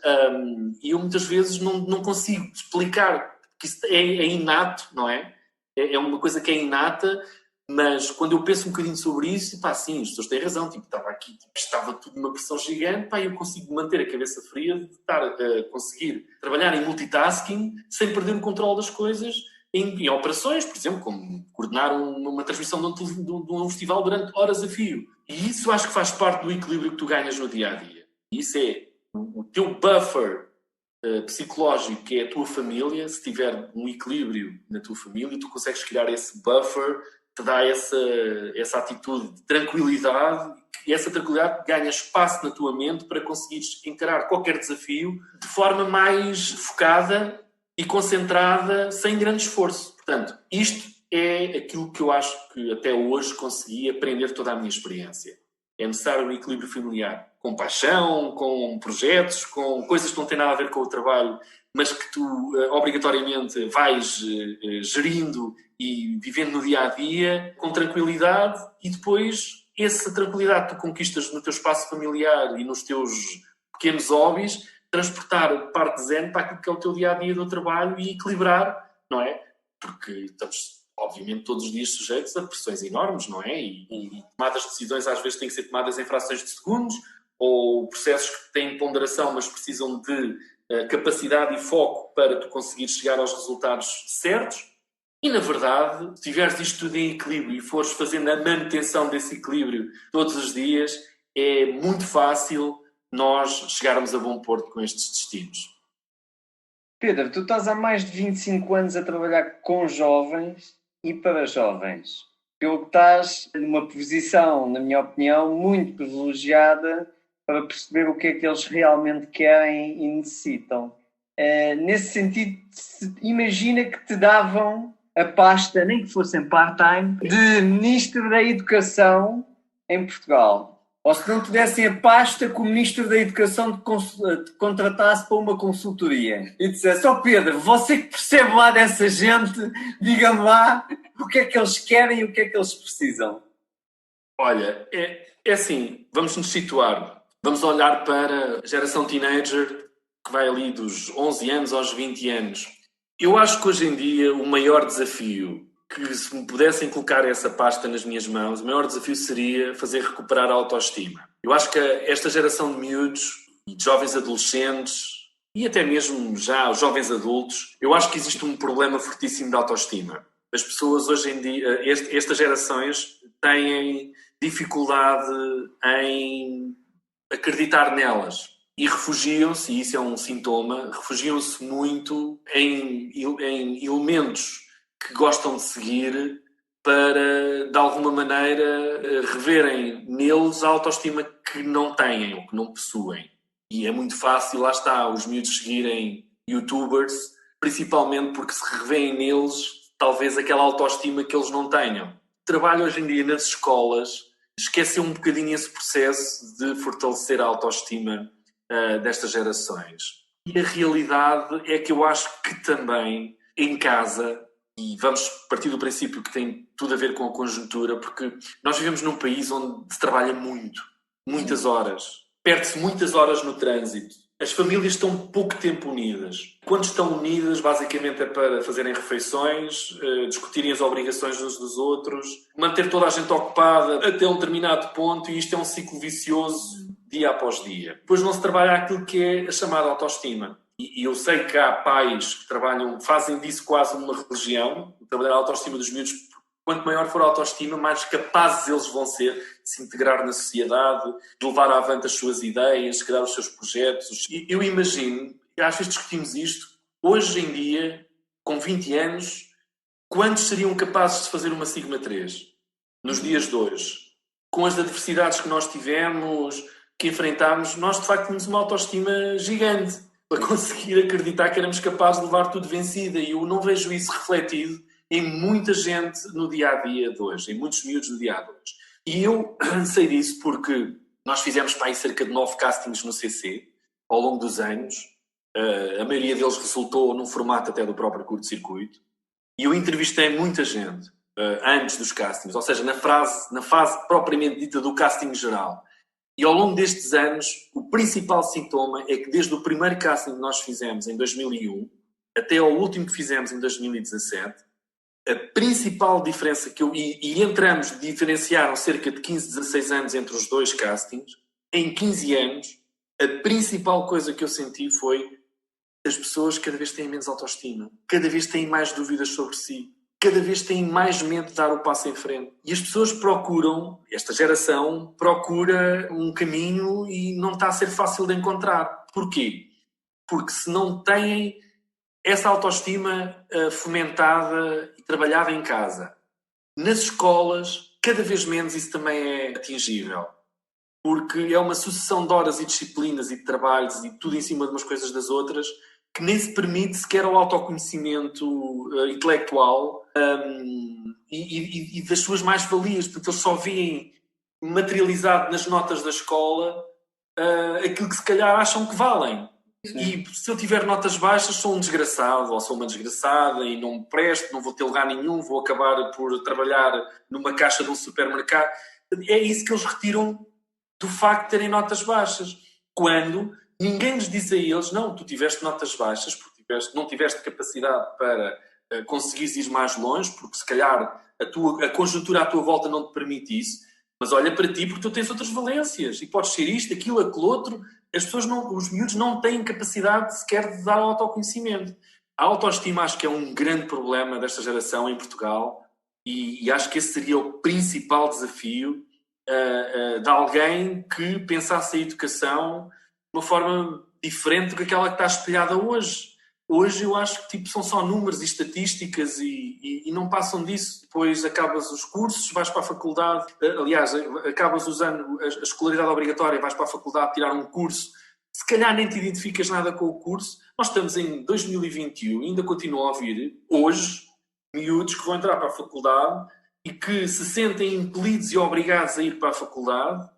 e eu muitas vezes não consigo explicar, porque isso é inato, não é? É uma coisa que é inata. Mas quando eu penso um bocadinho sobre isso, pá, sim, as pessoas têm razão, tipo, estava aqui, tipo, estava tudo numa pressão gigante, pá, eu consigo manter a cabeça fria de estar a conseguir trabalhar em multitasking sem perder o controle das coisas em operações, por exemplo, como coordenar uma transmissão de um festival durante horas a fio. E isso acho que faz parte do equilíbrio que tu ganhas no dia-a-dia. Isso é o teu buffer psicológico, que é a tua família. Se tiver um equilíbrio na tua família, tu consegues criar esse buffer, te dá essa atitude de tranquilidade, e essa tranquilidade ganha espaço na tua mente para conseguires encarar qualquer desafio de forma mais focada e concentrada, sem grande esforço. Portanto, isto é aquilo que eu acho que até hoje consegui aprender toda a minha experiência. É necessário um equilíbrio familiar, com paixão, com projetos, com coisas que não têm nada a ver com o trabalho, mas que tu obrigatoriamente vais gerindo e vivendo no dia-a-dia com tranquilidade, e depois essa tranquilidade que tu conquistas no teu espaço familiar e nos teus pequenos hobbies, transportar parte zen para aquilo que é o teu dia-a-dia do trabalho e equilibrar, não é? Porque estamos, obviamente, todos os dias sujeitos a pressões enormes, não é? E tomadas de decisões às vezes têm que ser tomadas em frações de segundos, ou processos que têm ponderação, mas precisam de capacidade e foco para tu conseguir chegar aos resultados certos. E, na verdade, se tiveres isto tudo em equilíbrio e fores fazendo a manutenção desse equilíbrio todos os dias, é muito fácil nós chegarmos a bom porto com estes destinos. Pedro, tu estás há mais de 25 anos a trabalhar com jovens e para jovens. Tu estás numa posição, na minha opinião, muito privilegiada para perceber o que é que eles realmente querem e necessitam. Nesse sentido, imagina que te davam a pasta, nem que fosse em part-time, de Ministro da Educação em Portugal. Ou se não te dessem a pasta que o Ministro da Educação te contratasse para uma consultoria. E dissesse, Pedro, você que percebe lá dessa gente, diga-me lá o que é que eles querem e o que é que eles precisam. Olha, é assim, vamos nos situar. Vamos olhar para a geração teenager, que vai ali dos 11 anos aos 20 anos. Eu acho que hoje em dia o maior desafio, que se me pudessem colocar essa pasta nas minhas mãos, o maior desafio seria fazer recuperar a autoestima. Eu acho que esta geração de miúdos e de jovens adolescentes e até mesmo já os jovens adultos, eu acho que existe um problema fortíssimo de autoestima. As pessoas hoje em dia, estas gerações têm dificuldade em acreditar nelas. E refugiam-se, e isso é um sintoma, refugiam-se muito em elementos que gostam de seguir para, de alguma maneira, reverem neles a autoestima que não têm ou que não possuem. E é muito fácil, lá está, os miúdos seguirem youtubers, principalmente porque se revêem neles, talvez, aquela autoestima que eles não tenham. O trabalho hoje em dia nas escolas esqueceu um bocadinho esse processo de fortalecer a autoestima destas gerações. E a realidade é que eu acho que também em casa, e vamos partir do princípio que tem tudo a ver com a conjuntura, porque nós vivemos num país onde se trabalha muito, muitas horas, perde-se muitas horas no trânsito. As famílias estão pouco tempo unidas. Quando estão unidas, basicamente é para fazerem refeições, discutirem as obrigações uns dos outros, manter toda a gente ocupada até um determinado ponto, e isto é um ciclo vicioso dia após dia. Depois não se trabalha aquilo que é a chamada autoestima. E eu sei que há pais que fazem disso quase uma religião, trabalhar a autoestima dos miúdos. Quanto maior for a autoestima, mais capazes eles vão ser de se integrar na sociedade, de levar avante as suas ideias, de criar os seus projetos. E eu imagino, às vezes discutimos isto, hoje em dia, com 20 anos, quantos seriam capazes de fazer uma Sigma 3 nos dias de hoje? Com as adversidades que nós tivemos, que enfrentámos, nós de facto tínhamos uma autoestima gigante para conseguir acreditar que éramos capazes de levar tudo vencida. E eu não vejo isso refletido em muita gente no dia-a-dia de hoje, em muitos miúdos no dia-a-dia de hoje. E eu sei disso porque nós fizemos para aí cerca de 9 castings no CC, ao longo dos anos. A maioria deles resultou num formato até do próprio curto-circuito. E eu entrevistei muita gente antes dos castings, ou seja, na fase propriamente dita do casting geral. E ao longo destes anos, o principal sintoma é que desde o primeiro casting que nós fizemos em 2001 até ao último que fizemos em 2017, a principal diferença e entramos, diferenciaram cerca de 15, 16 anos entre os dois castings. Em 15 anos, a principal coisa que eu senti foi as pessoas cada vez têm menos autoestima, cada vez têm mais dúvidas sobre si, cada vez têm mais medo de dar o passo em frente. E as pessoas esta geração procura um caminho e não está a ser fácil de encontrar. Porquê? Porque se não têm essa autoestima fomentada e trabalhada em casa, nas escolas, cada vez menos isso também é atingível. Porque é uma sucessão de horas e disciplinas e de trabalhos e tudo em cima de umas coisas das outras que nem se permite sequer o autoconhecimento intelectual e das suas mais-valias. Portanto, eles só veem materializado nas notas da escola aquilo que se calhar acham que valem. E se eu tiver notas baixas, sou um desgraçado ou sou uma desgraçada e não me presto, não vou ter lugar nenhum, vou acabar por trabalhar numa caixa de um supermercado. É isso que eles retiram do facto de terem notas baixas. Quando ninguém lhes diz a eles, não, tu tiveste notas baixas porque não tiveste capacidade para conseguires ir mais longe, porque se calhar a conjuntura à tua volta não te permite isso, mas olha para ti porque tu tens outras valências e podes ser isto, aquilo, aquilo outro. Os miúdos não têm capacidade sequer de dar autoconhecimento. A autoestima acho que é um grande problema desta geração em Portugal e acho que esse seria o principal desafio de alguém que pensasse a educação de uma forma diferente do que aquela que está espelhada hoje. Hoje eu acho que são só números e estatísticas e não passam disso. Depois acabas os cursos, vais para a faculdade, aliás, acabas usando a escolaridade obrigatória, vais para a faculdade tirar um curso, se calhar nem te identificas nada com o curso. Nós estamos em 2021 e ainda continuo a ouvir, hoje, miúdos que vão entrar para a faculdade e que se sentem impelidos e obrigados a ir para a faculdade.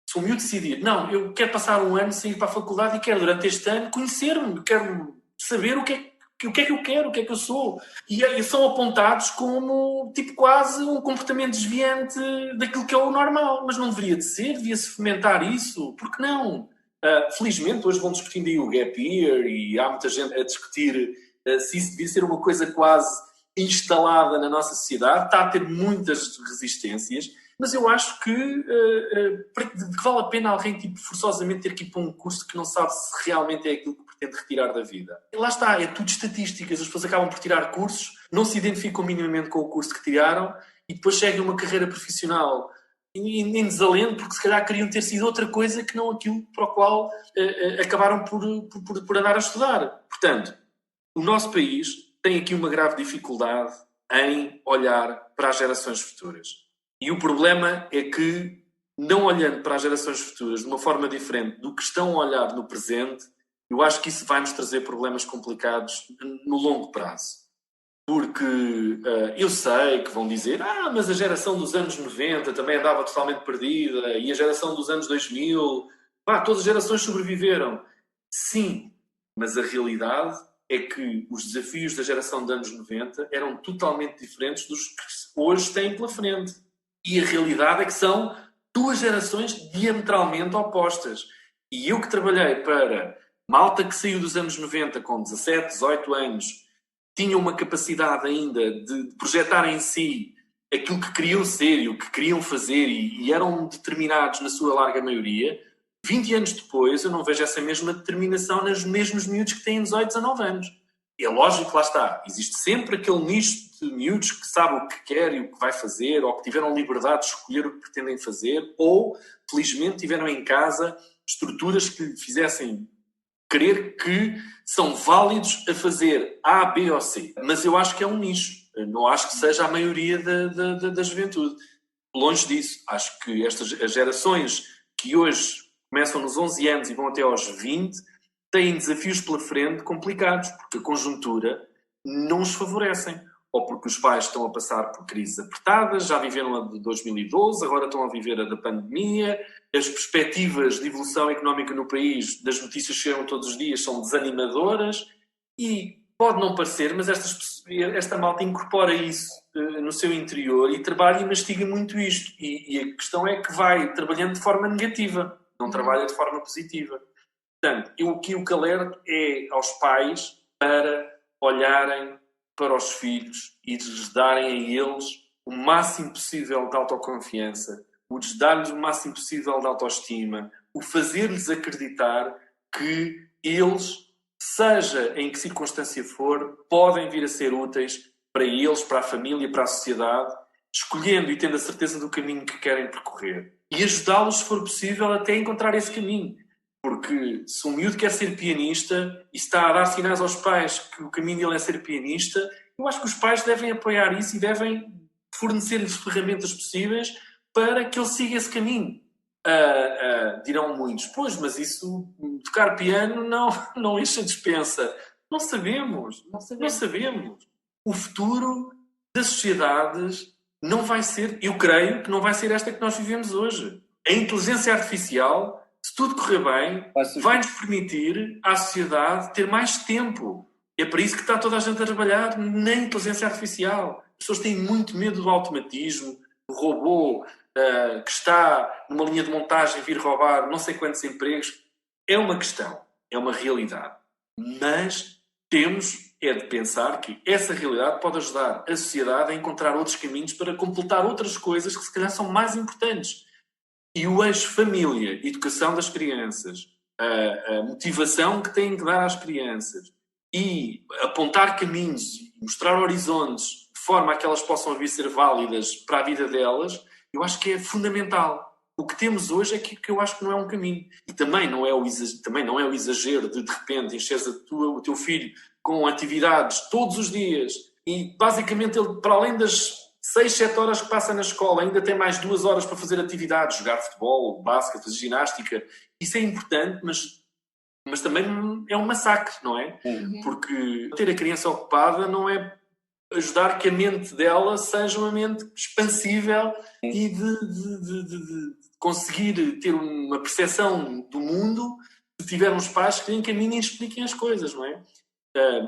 Se o miúdo decidir, não, eu quero passar um ano sem ir para a faculdade e quero durante este ano conhecer-me, quero saber o que é que eu quero, o que é que eu sou. E são apontados como quase um comportamento desviante daquilo que é o normal. Mas não deveria de ser, devia-se fomentar isso. Por que não? Felizmente hoje vão discutindo aí o gap year e há muita gente a discutir se isso devia ser uma coisa quase instalada na nossa sociedade. Está a ter muitas resistências, mas eu acho que vale a pena alguém forçosamente ter que ir para um curso que não sabe se realmente é aquilo que pretende retirar da vida. E lá está, é tudo estatísticas. As pessoas acabam por tirar cursos, não se identificam minimamente com o curso que tiraram e depois seguem uma carreira profissional em desalento, porque se calhar queriam ter sido outra coisa que não aquilo para o qual acabaram por andar a estudar. Portanto, o nosso país tem aqui uma grave dificuldade em olhar para as gerações futuras. E o problema é que, não olhando para as gerações futuras de uma forma diferente do que estão a olhar no presente, eu acho que isso vai nos trazer problemas complicados no longo prazo. Porque eu sei que vão dizer mas a geração dos anos 90 também andava totalmente perdida e a geração dos anos 2000, todas as gerações sobreviveram. Sim, mas a realidade é que os desafios da geração dos anos 90 eram totalmente diferentes dos que hoje têm pela frente. E a realidade é que são duas gerações diametralmente opostas. E eu que trabalhei para malta que saiu dos anos 90 com 17, 18 anos, tinham uma capacidade ainda de projetar em si aquilo que queriam ser e o que queriam fazer e eram determinados na sua larga maioria. 20 anos depois eu não vejo essa mesma determinação nos mesmos miúdos que têm 18, 19 anos. É lógico que lá está, existe sempre aquele nicho de miúdos que sabe o que quer e o que vai fazer, ou que tiveram liberdade de escolher o que pretendem fazer, ou felizmente tiveram em casa estruturas que lhe fizessem crer que são válidos a fazer A, B ou C. Mas eu acho que é um nicho. Eu não acho que seja a maioria da juventude. Longe disso. Acho que as gerações que hoje começam nos 11 anos e vão até aos 20 têm desafios pela frente complicados, porque a conjuntura não os favorecem. Ou porque os pais estão a passar por crises apertadas, já viveram a de 2012, agora estão a viver a da pandemia, as perspectivas de evolução económica no país, das notícias que chegam todos os dias, são desanimadoras e pode não parecer, mas esta malta incorpora isso no seu interior e trabalha e mastiga muito isto. E a questão é que vai trabalhando de forma negativa, não trabalha de forma positiva. Portanto, o que alerto é aos pais para olharem para os filhos e de lhes darem a eles o máximo possível de autoconfiança, o de dar-lhes o máximo possível de autoestima, o fazer-lhes acreditar que eles, seja em que circunstância for, podem vir a ser úteis para eles, para a família, para a sociedade, escolhendo e tendo a certeza do caminho que querem percorrer. E ajudá-los, se for possível, até encontrar esse caminho. Porque se um miúdo quer ser pianista e está a dar sinais aos pais que o caminho dele é ser pianista, eu acho que os pais devem apoiar isso e devem fornecer-lhes ferramentas possíveis para que ele siga esse caminho. Dirão muitos, pois, mas isso, tocar piano não enche a despensa. Não sabemos. O futuro das sociedades não vai ser, eu creio que não vai ser esta que nós vivemos hoje. A inteligência artificial, se tudo correr bem, vai-nos permitir à sociedade ter mais tempo. É para isso que está toda a gente a trabalhar na inteligência artificial. As pessoas têm muito medo do automatismo, do robô que está numa linha de montagem vir roubar não sei quantos empregos. É uma questão, é uma realidade. Mas temos de pensar que essa realidade pode ajudar a sociedade a encontrar outros caminhos para completar outras coisas que se calhar são mais importantes. E o eixo família, educação das crianças, a motivação que têm que dar às crianças e apontar caminhos, mostrar horizontes, de forma a que elas possam vir ser válidas para a vida delas, eu acho que é fundamental. O que temos hoje é que eu acho que não é um caminho. E também não é o exagero de repente encheres o teu filho com atividades todos os dias e basicamente ele, para além das 6, 7 horas que passa na escola, ainda tem mais 2 horas para fazer atividades, jogar futebol, basquete, fazer ginástica. Isso é importante, mas também é um massacre, não é? Porque ter a criança ocupada não é ajudar que a mente dela seja uma mente expansível e de conseguir ter uma percepção do mundo se tivermos pais que encaminhem e expliquem as coisas, não é?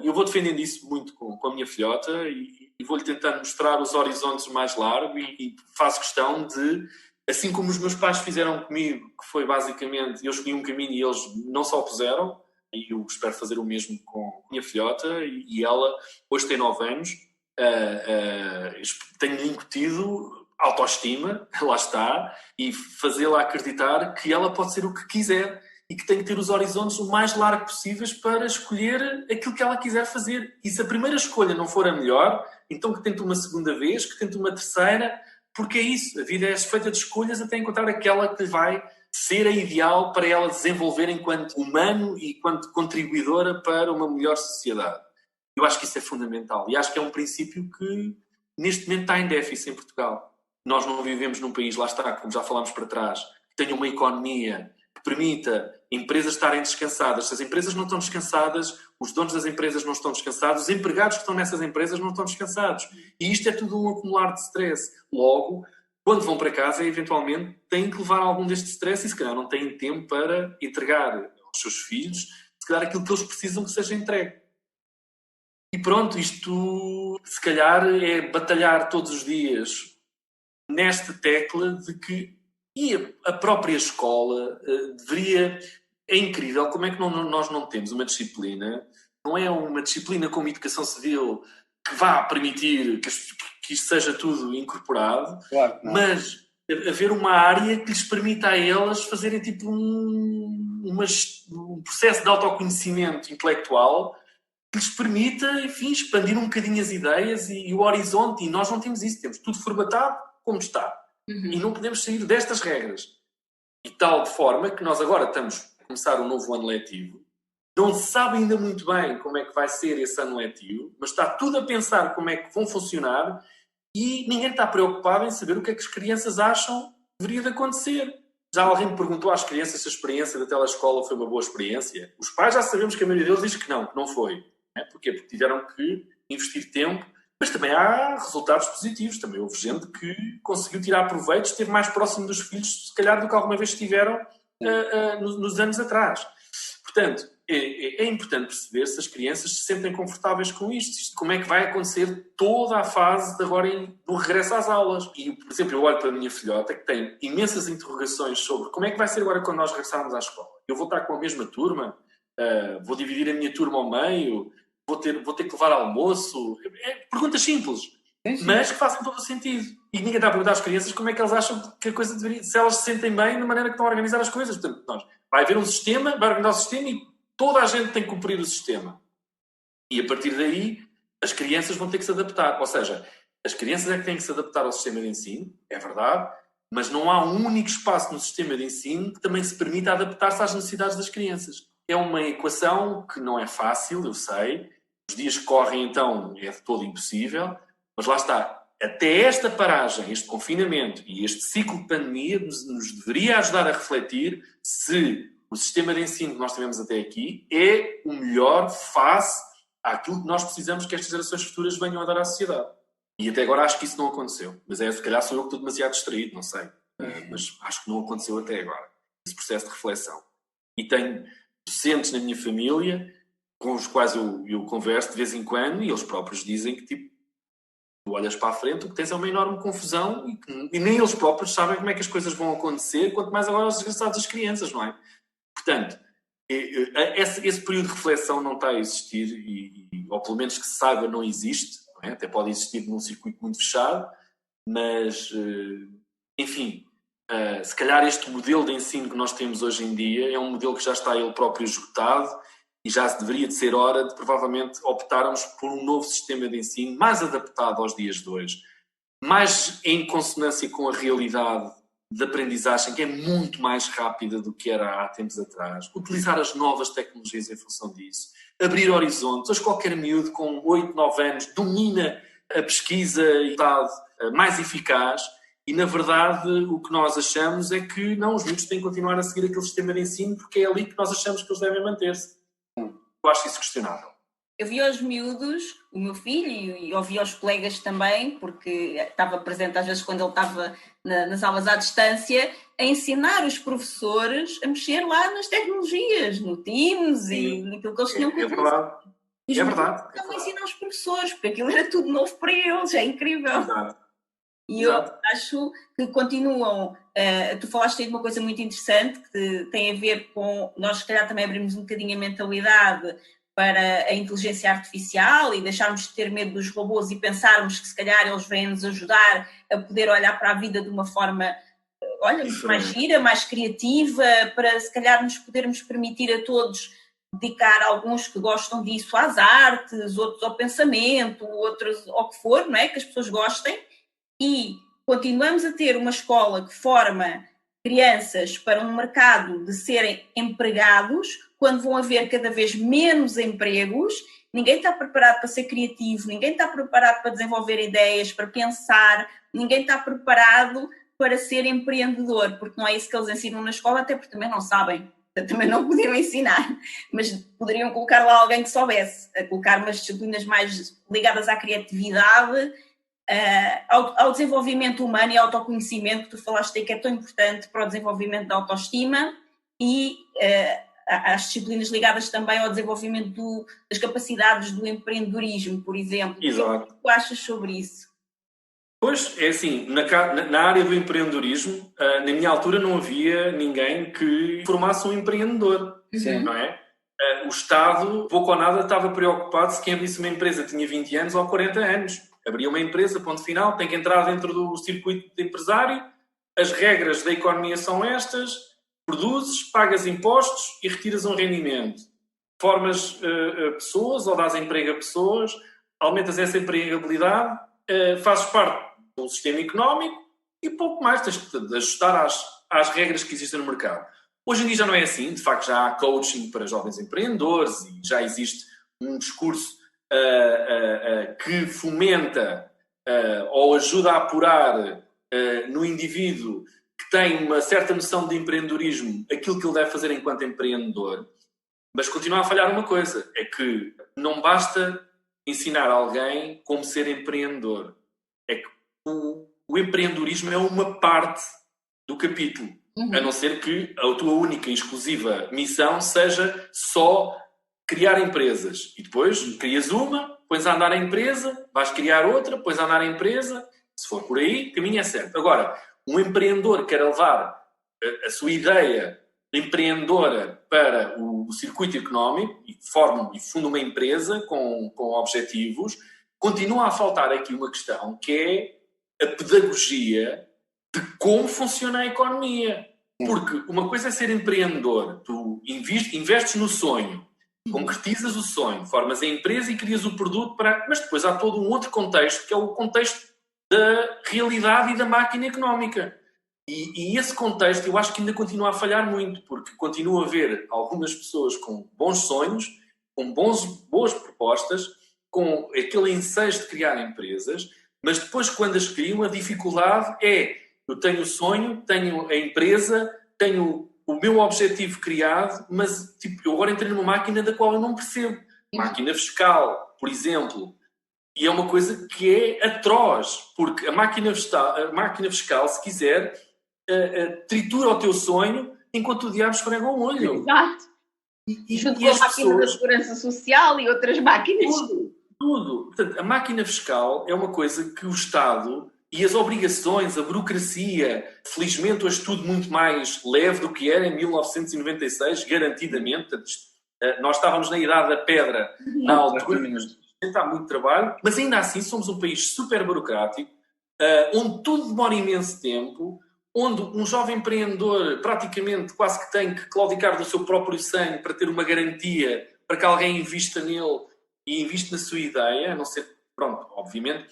Eu vou defendendo isso muito com a minha filhota e vou-lhe tentando mostrar os horizontes mais largos e faço questão de, assim como os meus pais fizeram comigo, que foi basicamente, eu escolhi um caminho e eles não se opuseram, e eu espero fazer o mesmo com a minha filhota, e ela hoje tem 9 anos, tenho-lhe incutido autoestima, lá está, e fazê-la acreditar que ela pode ser o que quiser e que tem que ter os horizontes o mais largos possíveis para escolher aquilo que ela quiser fazer. E se a primeira escolha não for a melhor, então que tente uma segunda vez, que tente uma terceira, porque é isso, a vida é feita de escolhas até encontrar aquela que lhe vai ser a ideal para ela desenvolver enquanto humano e enquanto contribuidora para uma melhor sociedade. Eu acho que isso é fundamental e acho que é um princípio que neste momento está em déficit em Portugal. Nós não vivemos num país, lá está, como já falámos para trás, que tenha uma economia que permita empresas estarem descansadas. Se as empresas não estão descansadas, os donos das empresas não estão descansados, os empregados que estão nessas empresas não estão descansados. E isto é tudo um acumular de stress. Logo, quando vão para casa, eventualmente, têm que levar algum deste stress e se calhar não têm tempo para entregar aos seus filhos, se calhar aquilo que eles precisam que seja entregue. E pronto, isto se calhar é batalhar todos os dias nesta tecla de que a própria escola deveria... É incrível como é que nós não temos uma disciplina, não é uma disciplina como educação civil que vá permitir que isto seja tudo incorporado, claro, mas haver uma área que lhes permita a elas fazerem tipo um processo de autoconhecimento intelectual que lhes permita, enfim, expandir um bocadinho as ideias e o horizonte, e nós não temos isso, temos tudo formatado como está. E não podemos sair destas regras. E tal de forma que nós agora estamos a começar um novo ano letivo, não se sabe ainda muito bem como é que vai ser esse ano letivo, mas está tudo a pensar como é que vão funcionar e ninguém está preocupado em saber o que é que as crianças acham que deveria de acontecer. Já alguém me perguntou às crianças se a experiência da telescola foi uma boa experiência. Os pais já sabemos que a maioria deles diz que não foi. Porquê? Porque tiveram que investir tempo. Mas também há resultados positivos. Também houve gente que conseguiu tirar proveito, esteve mais próximo dos filhos, se calhar, do que alguma vez estiveram nos anos atrás. Portanto, é importante perceber se as crianças se sentem confortáveis com isto. Como é que vai acontecer toda a fase de agora do regresso às aulas. E, por exemplo, eu olho para a minha filhota, que tem imensas interrogações sobre como é que vai ser agora quando nós regressarmos à escola. Eu vou estar com a mesma turma? Vou dividir a minha turma ao meio? Vou ter que levar almoço? Perguntas simples, mas que fazem todo o sentido. E ninguém está a perguntar às crianças como é que elas acham que a coisa deveria... Se elas se sentem bem na maneira que estão a organizar as coisas. Portanto, vai haver um sistema, vai organizar o sistema e toda a gente tem que cumprir o sistema. E a partir daí, as crianças vão ter que se adaptar. Ou seja, as crianças é que têm que se adaptar ao sistema de ensino, é verdade, mas não há um único espaço no sistema de ensino que também se permita adaptar-se às necessidades das crianças. É uma equação que não é fácil, eu sei. Os dias que correm, então, é de todo impossível. Mas lá está. Até esta paragem, este confinamento e este ciclo de pandemia nos deveria ajudar a refletir se o sistema de ensino que nós tivemos até aqui é o melhor face àquilo que nós precisamos que estas gerações futuras venham a dar à sociedade. E até agora acho que isso não aconteceu. Mas se calhar sou eu que estou demasiado distraído, não sei. Mas acho que não aconteceu até agora. Esse processo de reflexão. E tenho docentes na minha família com os quais eu converso de vez em quando e eles próprios dizem que tipo, tu olhas para a frente, o que tens é uma enorme confusão e nem eles próprios sabem como é que as coisas vão acontecer, quanto mais agora os desgraçados das crianças, não é? Portanto, esse período de reflexão não está a existir ou pelo menos que se saiba não existe, não é? Até pode existir num circuito muito fechado, mas enfim, se calhar este modelo de ensino que nós temos hoje em dia é um modelo que já está ele próprio esgotado e já deveria de ser hora de provavelmente optarmos por um novo sistema de ensino mais adaptado aos dias de hoje, mais em consonância com a realidade de aprendizagem, que é muito mais rápida do que era há tempos atrás, utilizar as novas tecnologias em função disso, abrir horizontes. Hoje qualquer miúdo com 8, 9 anos domina a pesquisa e está mais eficaz, e na verdade o que nós achamos é que não, os miúdos têm que continuar a seguir aquele sistema de ensino porque é ali que nós achamos que eles devem manter-se. Eu acho isso questionável. Eu vi aos miúdos, o meu filho, e ouvi aos colegas também, porque estava presente às vezes quando ele estava nas aulas à distância, a ensinar os professores a mexer lá nas tecnologias, no Teams e naquilo que eles tinham que fazer. É verdade. E os miúdos estavam a ensinar aos professores, porque aquilo era tudo novo para eles, é incrível. Exato. E eu acho que continuam. Tu falaste aí de uma coisa muito interessante que tem a ver com. Nós, se calhar, também abrimos um bocadinho a mentalidade para a inteligência artificial e deixarmos de ter medo dos robôs e pensarmos que, se calhar, eles vêm-nos ajudar a poder olhar para a vida de uma forma, muito mais gira, mais criativa, para, se calhar, nos podermos permitir a todos dedicar alguns que gostam disso às artes, outros ao pensamento, outros ao que for, não é? Que as pessoas gostem. E continuamos a ter uma escola que forma crianças para um mercado de serem empregados, quando vão haver cada vez menos empregos, ninguém está preparado para ser criativo, ninguém está preparado para desenvolver ideias, para pensar, ninguém está preparado para ser empreendedor, porque não é isso que eles ensinam na escola, até porque também não sabem, também não podiam ensinar, mas poderiam colocar lá alguém que soubesse, a colocar umas disciplinas mais ligadas à criatividade, ao desenvolvimento humano e ao autoconhecimento, que tu falaste aí que é tão importante para o desenvolvimento da autoestima, e às disciplinas ligadas também ao desenvolvimento das capacidades do empreendedorismo, por exemplo. Exato. O que tu achas sobre isso? Pois, é assim, na área do empreendedorismo, na minha altura não havia ninguém que formasse um empreendedor, não é? O Estado, pouco ou nada, estava preocupado se quem abrisse uma empresa tinha 20 anos ou 40 anos. Abria uma empresa, ponto final, tem que entrar dentro do circuito de empresário, as regras da economia são estas, produzes, pagas impostos e retiras um rendimento. Formas pessoas ou dás emprego a pessoas, aumentas essa empregabilidade, fazes parte do sistema económico e pouco mais, tens de ajustar às regras que existem no mercado. Hoje em dia já não é assim, de facto já há coaching para jovens empreendedores e já existe um discurso que fomenta ou ajuda a apurar no indivíduo que tem uma certa noção de empreendedorismo aquilo que ele deve fazer enquanto empreendedor, mas continua a falhar uma coisa, é que não basta ensinar alguém como ser empreendedor, é que o empreendedorismo é uma parte do capítulo, a não ser que a tua única e exclusiva missão seja só criar empresas. E depois crias uma, pões a andar a empresa, vais criar outra, pões a andar a empresa. Se for por aí, o caminho é certo. Agora, um empreendedor quer levar a sua ideia empreendedora para o circuito económico e funda uma empresa com objetivos, continua a faltar aqui uma questão que é a pedagogia de como funciona a economia. Porque uma coisa é ser empreendedor, tu investes no sonho, concretizas o sonho, formas a empresa e crias o produto mas depois há todo um outro contexto, que é o contexto da realidade e da máquina económica. E esse contexto eu acho que ainda continua a falhar muito, porque continuo a ver algumas pessoas com bons sonhos, com boas propostas, com aquele ensejo de criar empresas, mas depois quando as criam a dificuldade é, eu tenho o sonho, tenho a empresa, tenho o meu objetivo criado, mas eu agora entrei numa máquina da qual eu não percebo. Máquina fiscal, por exemplo. E é uma coisa que é atroz, porque a máquina fiscal, se quiser, tritura o teu sonho enquanto o diabo esfrega o olho. Exato. Junto com a máquina da segurança social e outras máquinas. Tudo. Portanto, a máquina fiscal é uma coisa que o Estado e as obrigações, a burocracia, felizmente hoje tudo muito mais leve do que era em 1996, garantidamente. Portanto, nós estávamos na idade da pedra na altura, há muito trabalho, mas ainda assim somos um país super burocrático, onde tudo demora imenso tempo, onde um jovem empreendedor praticamente quase que tem que claudicar do seu próprio sangue para ter uma garantia para que alguém invista nele e invista na sua ideia, a não ser, pronto, obviamente,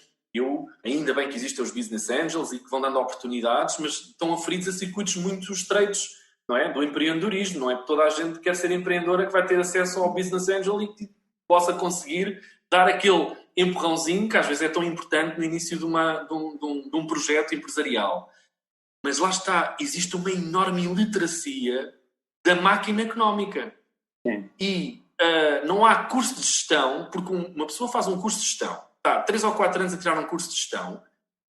ainda bem que existem os business angels e que vão dando oportunidades, mas estão aferidos a circuitos muito estreitos, não é? Do empreendedorismo, não é? Toda a gente quer ser empreendedora que vai ter acesso ao business angel e que possa conseguir dar aquele empurrãozinho que às vezes é tão importante no início de um projeto empresarial. Mas lá está, existe uma enorme iliteracia da máquina económica. Sim. E não há curso de gestão, porque uma pessoa faz um curso de gestão, está 3 ou 4 anos a tirar um curso de gestão,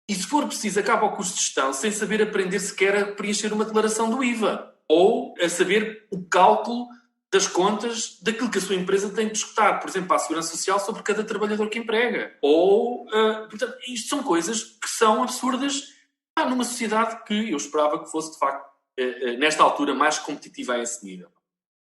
e se for preciso acaba o curso de gestão sem saber aprender sequer a preencher uma declaração do IVA, ou a saber o cálculo das contas daquilo que a sua empresa tem de disputar, por exemplo, para a Segurança Social sobre cada trabalhador que emprega. Ou, portanto, isto são coisas que são absurdas numa sociedade que eu esperava que fosse, de facto, nesta altura, mais competitiva a esse nível.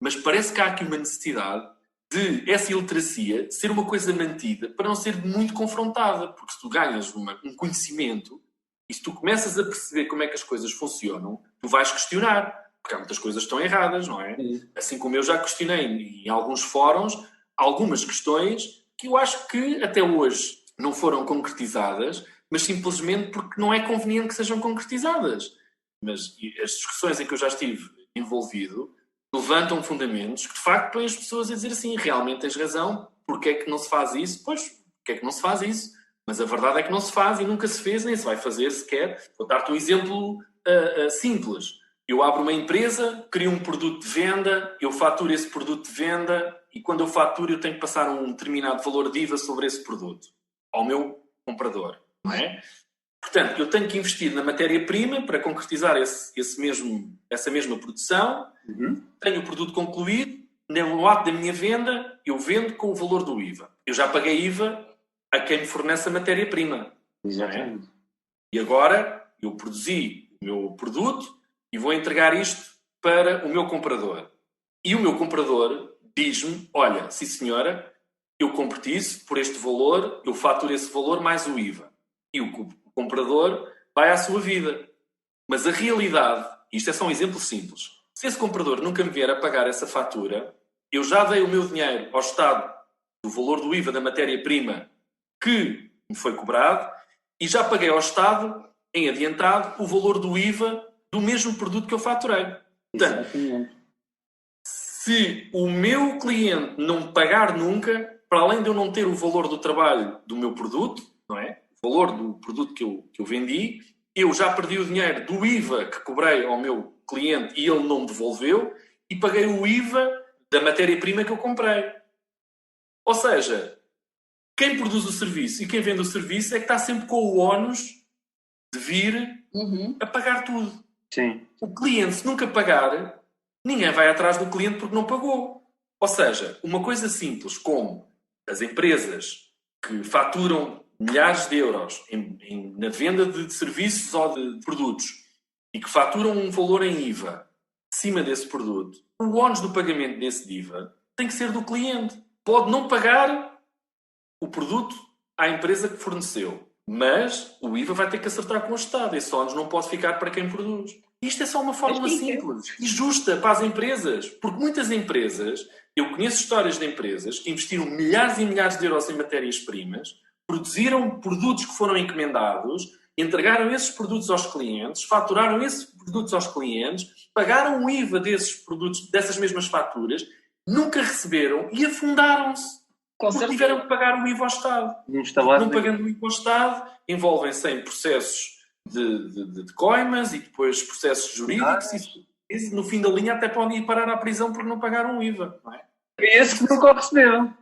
Mas parece que há aqui uma necessidade de essa iliteracia ser uma coisa mantida para não ser muito confrontada, porque se tu ganhas um conhecimento e se tu começas a perceber como é que as coisas funcionam, tu vais questionar, porque há muitas coisas que estão erradas, não é? Sim. Assim como eu já questionei em alguns fóruns algumas questões que eu acho que até hoje não foram concretizadas, mas simplesmente porque não é conveniente que sejam concretizadas. Mas as discussões em que eu já estive envolvido levantam fundamentos que, de facto, põem as pessoas a dizer assim, realmente tens razão, porque é que não se faz isso? Pois, porque é que não se faz isso? Mas a verdade é que não se faz e nunca se fez, nem se vai fazer sequer. Vou dar-te um exemplo simples. Eu abro uma empresa, crio um produto de venda, eu faturo esse produto de venda e quando eu faturo eu tenho que passar um determinado valor de IVA sobre esse produto ao meu comprador, não é? Portanto, eu tenho que investir na matéria-prima para concretizar essa mesma produção. Tenho o produto concluído, no ato da minha venda, eu vendo com o valor do IVA. Eu já paguei IVA a quem me fornece a matéria-prima. Exatamente. E agora eu produzi o meu produto e vou entregar isto para o meu comprador. E o meu comprador diz-me, olha, sim senhora, eu compro-te isso por este valor, eu faturo esse valor mais o IVA. E o comprador vai à sua vida. Mas a realidade, isto é só um exemplo simples, se esse comprador nunca me vier a pagar essa fatura, eu já dei o meu dinheiro ao Estado do valor do IVA da matéria-prima que me foi cobrado e já paguei ao Estado, em adiantado, o valor do IVA do mesmo produto que eu faturei. Portanto, se o meu cliente não me pagar nunca, para além de eu não ter o valor do trabalho do meu produto, não é? O valor do produto que eu vendi, eu já perdi o dinheiro do IVA que cobrei ao meu cliente e ele não me devolveu e paguei o IVA da matéria-prima que eu comprei. Ou seja, quem produz o serviço e quem vende o serviço é que está sempre com o ónus de vir a pagar tudo. Sim. O cliente, se nunca pagar, ninguém vai atrás do cliente porque não pagou. Ou seja, uma coisa simples como as empresas que faturam milhares de euros na venda de serviços ou de produtos e que faturam um valor em IVA acima desse produto, o ónus do pagamento desse IVA tem que ser do cliente. Pode não pagar o produto à empresa que forneceu, mas o IVA vai ter que acertar com o Estado. Esse ónus não pode ficar para quem produz. Isto é só uma fórmula simples e justa para as empresas, porque muitas empresas, eu conheço histórias de empresas que investiram milhares e milhares de euros em matérias-primas, produziram produtos que foram encomendados, entregaram esses produtos aos clientes, faturaram esses produtos aos clientes, pagaram o IVA desses produtos, dessas mesmas faturas, nunca receberam e afundaram-se. Porque tiveram que pagar o IVA ao Estado. Não pagando o IVA ao Estado, envolvem-se em processos de coimas e depois processos jurídicos e no fim da linha até podem ir parar à prisão por não pagaram o IVA. Não é? Esse que nunca o receberam.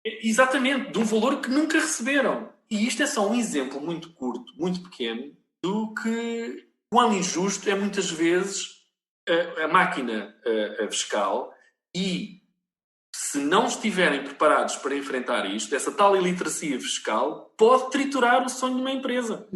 Exatamente, de um valor que nunca receberam. E isto é só um exemplo muito curto, muito pequeno, do que quão injusto é muitas vezes a máquina fiscal e se não estiverem preparados para enfrentar isto, essa tal iliteracia fiscal pode triturar o sonho de uma empresa.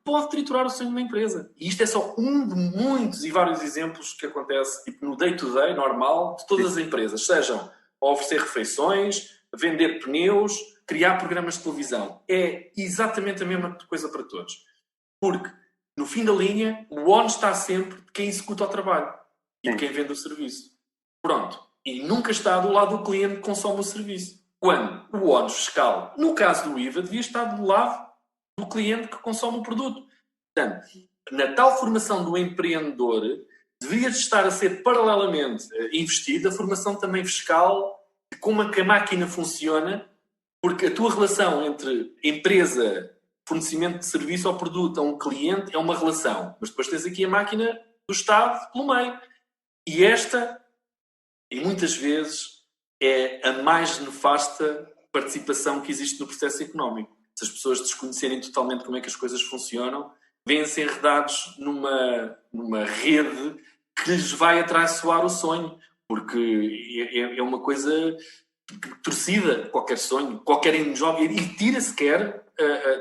Pode triturar o sonho de uma empresa. E isto é só um de muitos e vários exemplos que acontece tipo, no day-to-day normal de todas as empresas. Sejam a oferecer refeições, vender pneus, criar programas de televisão. É exatamente a mesma coisa para todos. Porque, no fim da linha, o ónus está sempre de quem executa o trabalho e de quem vende o serviço. Pronto. e nunca está do lado do cliente que consome o serviço. Quando o ónus fiscal, no caso do IVA, devia estar do lado do cliente que consome o produto. Portanto, na tal formação do empreendedor, deveria estar a ser paralelamente investida a formação também fiscal de como é que a máquina funciona, porque a tua relação entre empresa, fornecimento de serviço ao produto a um cliente é uma relação, mas depois tens aqui a máquina do Estado pelo meio. E esta, e muitas vezes, é a mais nefasta participação que existe no processo económico. Se as pessoas desconhecerem totalmente como é que as coisas funcionam, vêm-se enredados numa rede que lhes vai atraiçoar o sonho, porque é uma coisa torcida, qualquer sonho, qualquer jovem, e tira sequer,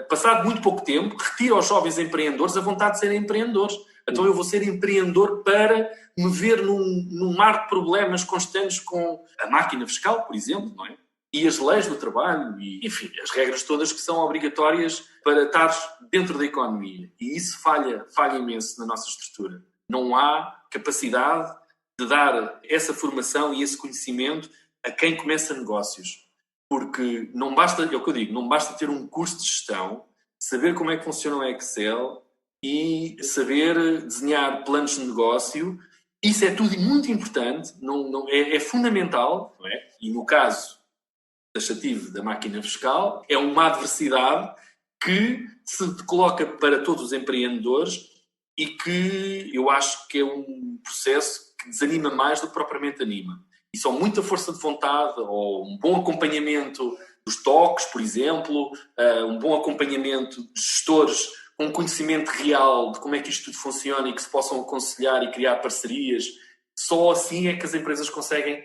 passado muito pouco tempo, retira aos jovens empreendedores a vontade de serem empreendedores. Então eu vou ser empreendedor para me ver num mar de problemas constantes com a máquina fiscal, por exemplo, não é? E as leis do trabalho, e, enfim, as regras todas que são obrigatórias para estar dentro da economia. E isso falha imenso na nossa estrutura. Não há capacidade de dar essa formação e esse conhecimento a quem começa negócios. Porque não basta, é o que eu digo, não basta ter um curso de gestão, saber como é que funciona o Excel e saber desenhar planos de negócio. Isso é tudo muito importante, é fundamental, não é? E no caso taxativo da máquina fiscal, é uma adversidade que se coloca para todos os empreendedores e que eu acho que é um processo que desanima mais do que propriamente anima. E só muita força de vontade ou um bom acompanhamento dos toques, por exemplo, um bom acompanhamento de gestores com conhecimento real de como é que isto tudo funciona e que se possam aconselhar e criar parcerias, só assim é que as empresas conseguem,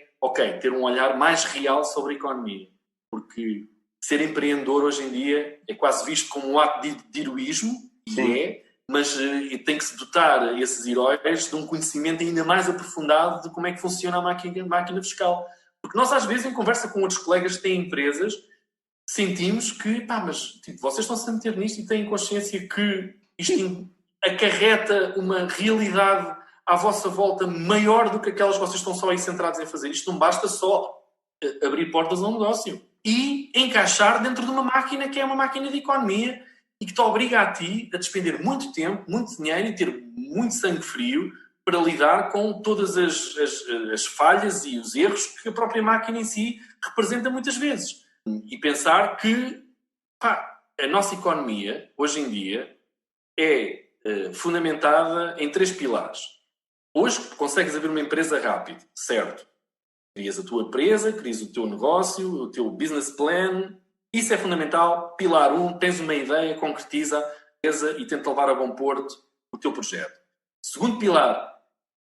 ter um olhar mais real sobre a economia. Porque ser empreendedor hoje em dia é quase visto como um ato de heroísmo, mas tem que se dotar esses heróis de um conhecimento ainda mais aprofundado de como é que funciona a máquina fiscal. Porque nós às vezes, em conversa com outros colegas que têm empresas, sentimos que, vocês estão-se a meter nisto e têm consciência que isto acarreta uma realidade à vossa volta maior do que aquelas que vocês estão só aí centrados em fazer. Isto não basta só abrir portas a um negócio e encaixar dentro de uma máquina que é uma máquina de economia e que te obriga a ti a despender muito tempo, muito dinheiro e ter muito sangue frio para lidar com todas as falhas e os erros que a própria máquina em si representa muitas vezes. E pensar que a nossa economia, hoje em dia, é fundamentada em 3 pilares. Hoje consegues abrir uma empresa rápido, certo? Crias a tua empresa, crias o teu negócio, o teu business plan. Isso é fundamental. Pilar 1, tens uma ideia, concretiza e tenta levar a bom porto o teu projeto. Segundo pilar,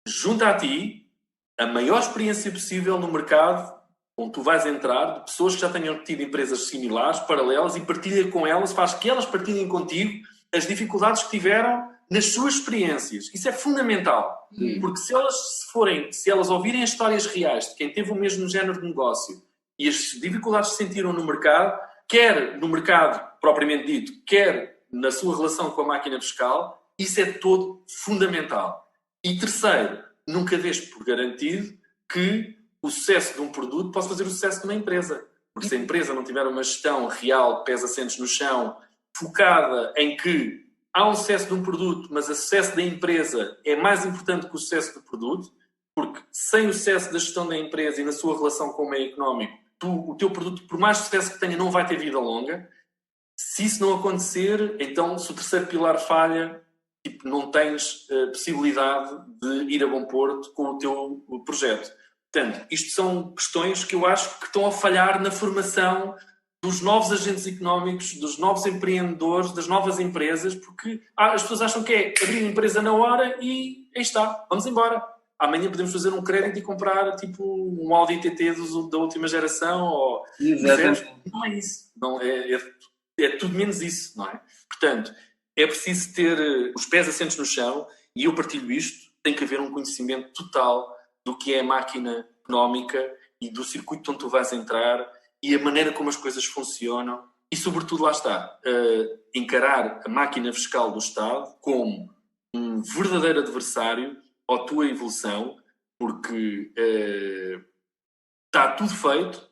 junta a ti a maior experiência possível no mercado onde tu vais entrar, de pessoas que já tenham tido empresas similares, paralelas, e partilha com elas, faz que elas partilhem contigo as dificuldades que tiveram nas suas experiências. Isso é fundamental. Porque se elas ouvirem as histórias reais de quem teve o mesmo género de negócio e as dificuldades que sentiram no mercado, quer no mercado propriamente dito, quer na sua relação com a máquina fiscal, isso é todo fundamental. E terceiro, nunca dês por garantido que o sucesso de um produto possa fazer o sucesso de uma empresa. Porque se a empresa não tiver uma gestão real, pés assentes no chão, focada em que há um sucesso de um produto, mas o sucesso da empresa é mais importante que o sucesso do produto, porque sem o sucesso da gestão da empresa e na sua relação com o meio económico, o teu produto, por mais sucesso que tenha, não vai ter vida longa. Se isso não acontecer, então, se o terceiro pilar falha, não tens possibilidade de ir a bom porto com o teu projeto. Portanto, isto são questões que eu acho que estão a falhar na formação dos novos agentes económicos, dos novos empreendedores, das novas empresas, porque as pessoas acham que é abrir a empresa na hora e aí está, vamos embora. Amanhã podemos fazer um crédito e comprar um Audi TT da última geração. Não é isso. Não, é tudo menos isso, não é? Portanto, é preciso ter os pés assentes no chão, e eu partilho isto, tem que haver um conhecimento total do que é a máquina económica e do circuito onde tu vais entrar e a maneira como as coisas funcionam e, sobretudo, lá está, encarar a máquina fiscal do Estado como um verdadeiro adversário à tua evolução, porque está tudo feito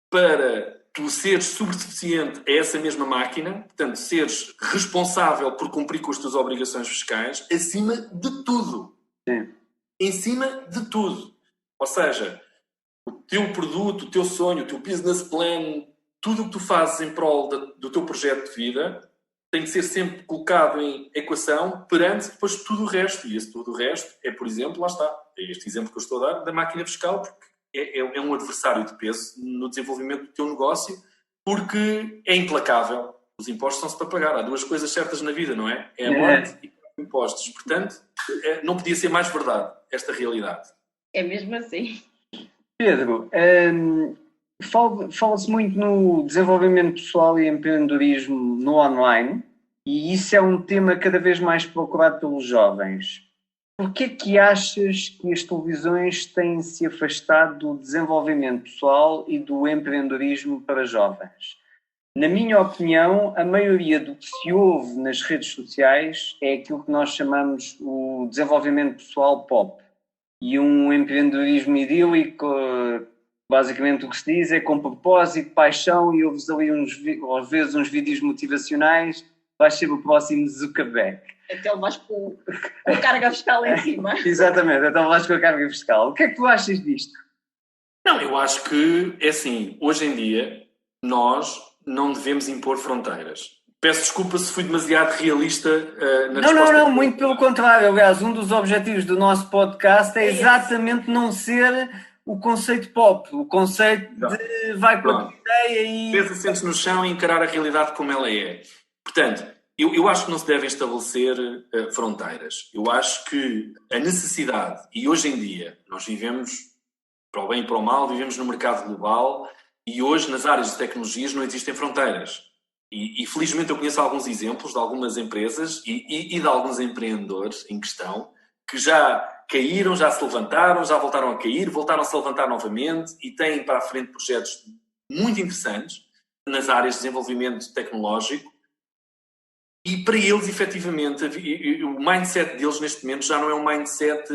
para tu seres subserviente a essa mesma máquina, portanto, seres responsável por cumprir com as tuas obrigações fiscais, acima de tudo. Sim. Em cima de tudo. Ou seja, o teu produto, o teu sonho, o teu business plan, tudo o que tu fazes em prol do teu projeto de vida tem que ser sempre colocado em equação perante depois tudo o resto. E esse tudo o resto é, por exemplo, lá está, é este exemplo que eu estou a dar, da máquina fiscal, porque é um adversário de peso no desenvolvimento do teu negócio, porque é implacável. Os impostos são-se para pagar. Há duas coisas certas na vida, não é? É a morte e os impostos. Portanto, não podia ser mais verdade esta realidade. É mesmo assim. Pedro, fala-se muito no desenvolvimento pessoal e empreendedorismo no online, e isso é um tema cada vez mais procurado pelos jovens. Por que é que achas que as televisões têm-se afastado do desenvolvimento pessoal e do empreendedorismo para jovens? Na minha opinião, a maioria do que se ouve nas redes sociais é aquilo que nós chamamos o desenvolvimento pessoal pop. E um empreendedorismo idílico, basicamente o que se diz é com propósito, paixão, e ouves ali às vezes uns vídeos motivacionais, vais ser o próximo Zuckerberg. Então vais com a carga fiscal em cima. Exatamente, então vais com a carga fiscal. O que é que tu achas disto? Não, eu acho que, é assim, hoje em dia, nós não devemos impor fronteiras. Peço desculpa se fui demasiado realista na resposta. Não, muito pelo contrário. Aliás, um dos objetivos do nosso podcast é exatamente não ser o conceito pop, o conceito de vai com a ideia e... Pensa, sente-se no chão e encarar a realidade como ela é. Portanto, eu acho que não se devem estabelecer fronteiras. Eu acho que a necessidade, e hoje em dia nós vivemos, para o bem e para o mal, vivemos no mercado global, e hoje nas áreas de tecnologias não existem fronteiras. E felizmente eu conheço alguns exemplos de algumas empresas e de alguns empreendedores em questão que já caíram, já se levantaram, já voltaram a cair, voltaram a se levantar novamente e têm para a frente projetos muito interessantes nas áreas de desenvolvimento tecnológico. E para eles, efetivamente, o mindset deles neste momento já não é um mindset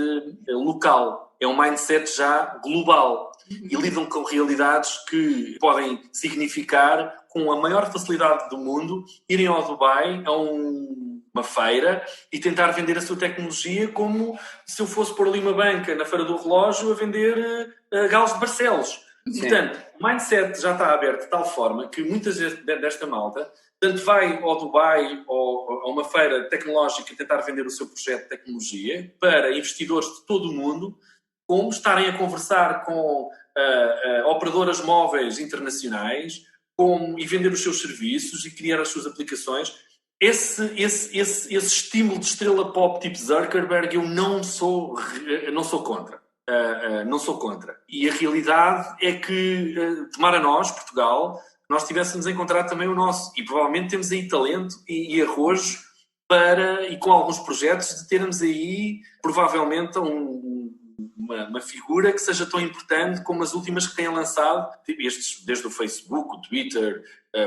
local, é um mindset já global. E lidam com realidades que podem significar, com a maior facilidade do mundo, irem ao Dubai, a uma feira, e tentar vender a sua tecnologia como se eu fosse pôr ali uma banca na Feira do Relógio a vender galos de Barcelos. Sim. Portanto, o mindset já está aberto de tal forma que muitas desta malta tanto vai ao Dubai ou a uma feira tecnológica tentar vender o seu projeto de tecnologia para investidores de todo o mundo, como estarem a conversar com operadoras móveis internacionais e vender os seus serviços e criar as suas aplicações. Esse estímulo de estrela pop tipo Zuckerberg eu não sou contra. Não sou contra. E a realidade é que, tomara nós, Portugal, nós tivéssemos encontrado também o nosso. E provavelmente temos aí talento e arrojo e com alguns projetos, de termos aí, provavelmente, uma figura que seja tão importante como as últimas que têm lançado, estes, desde o Facebook, o Twitter,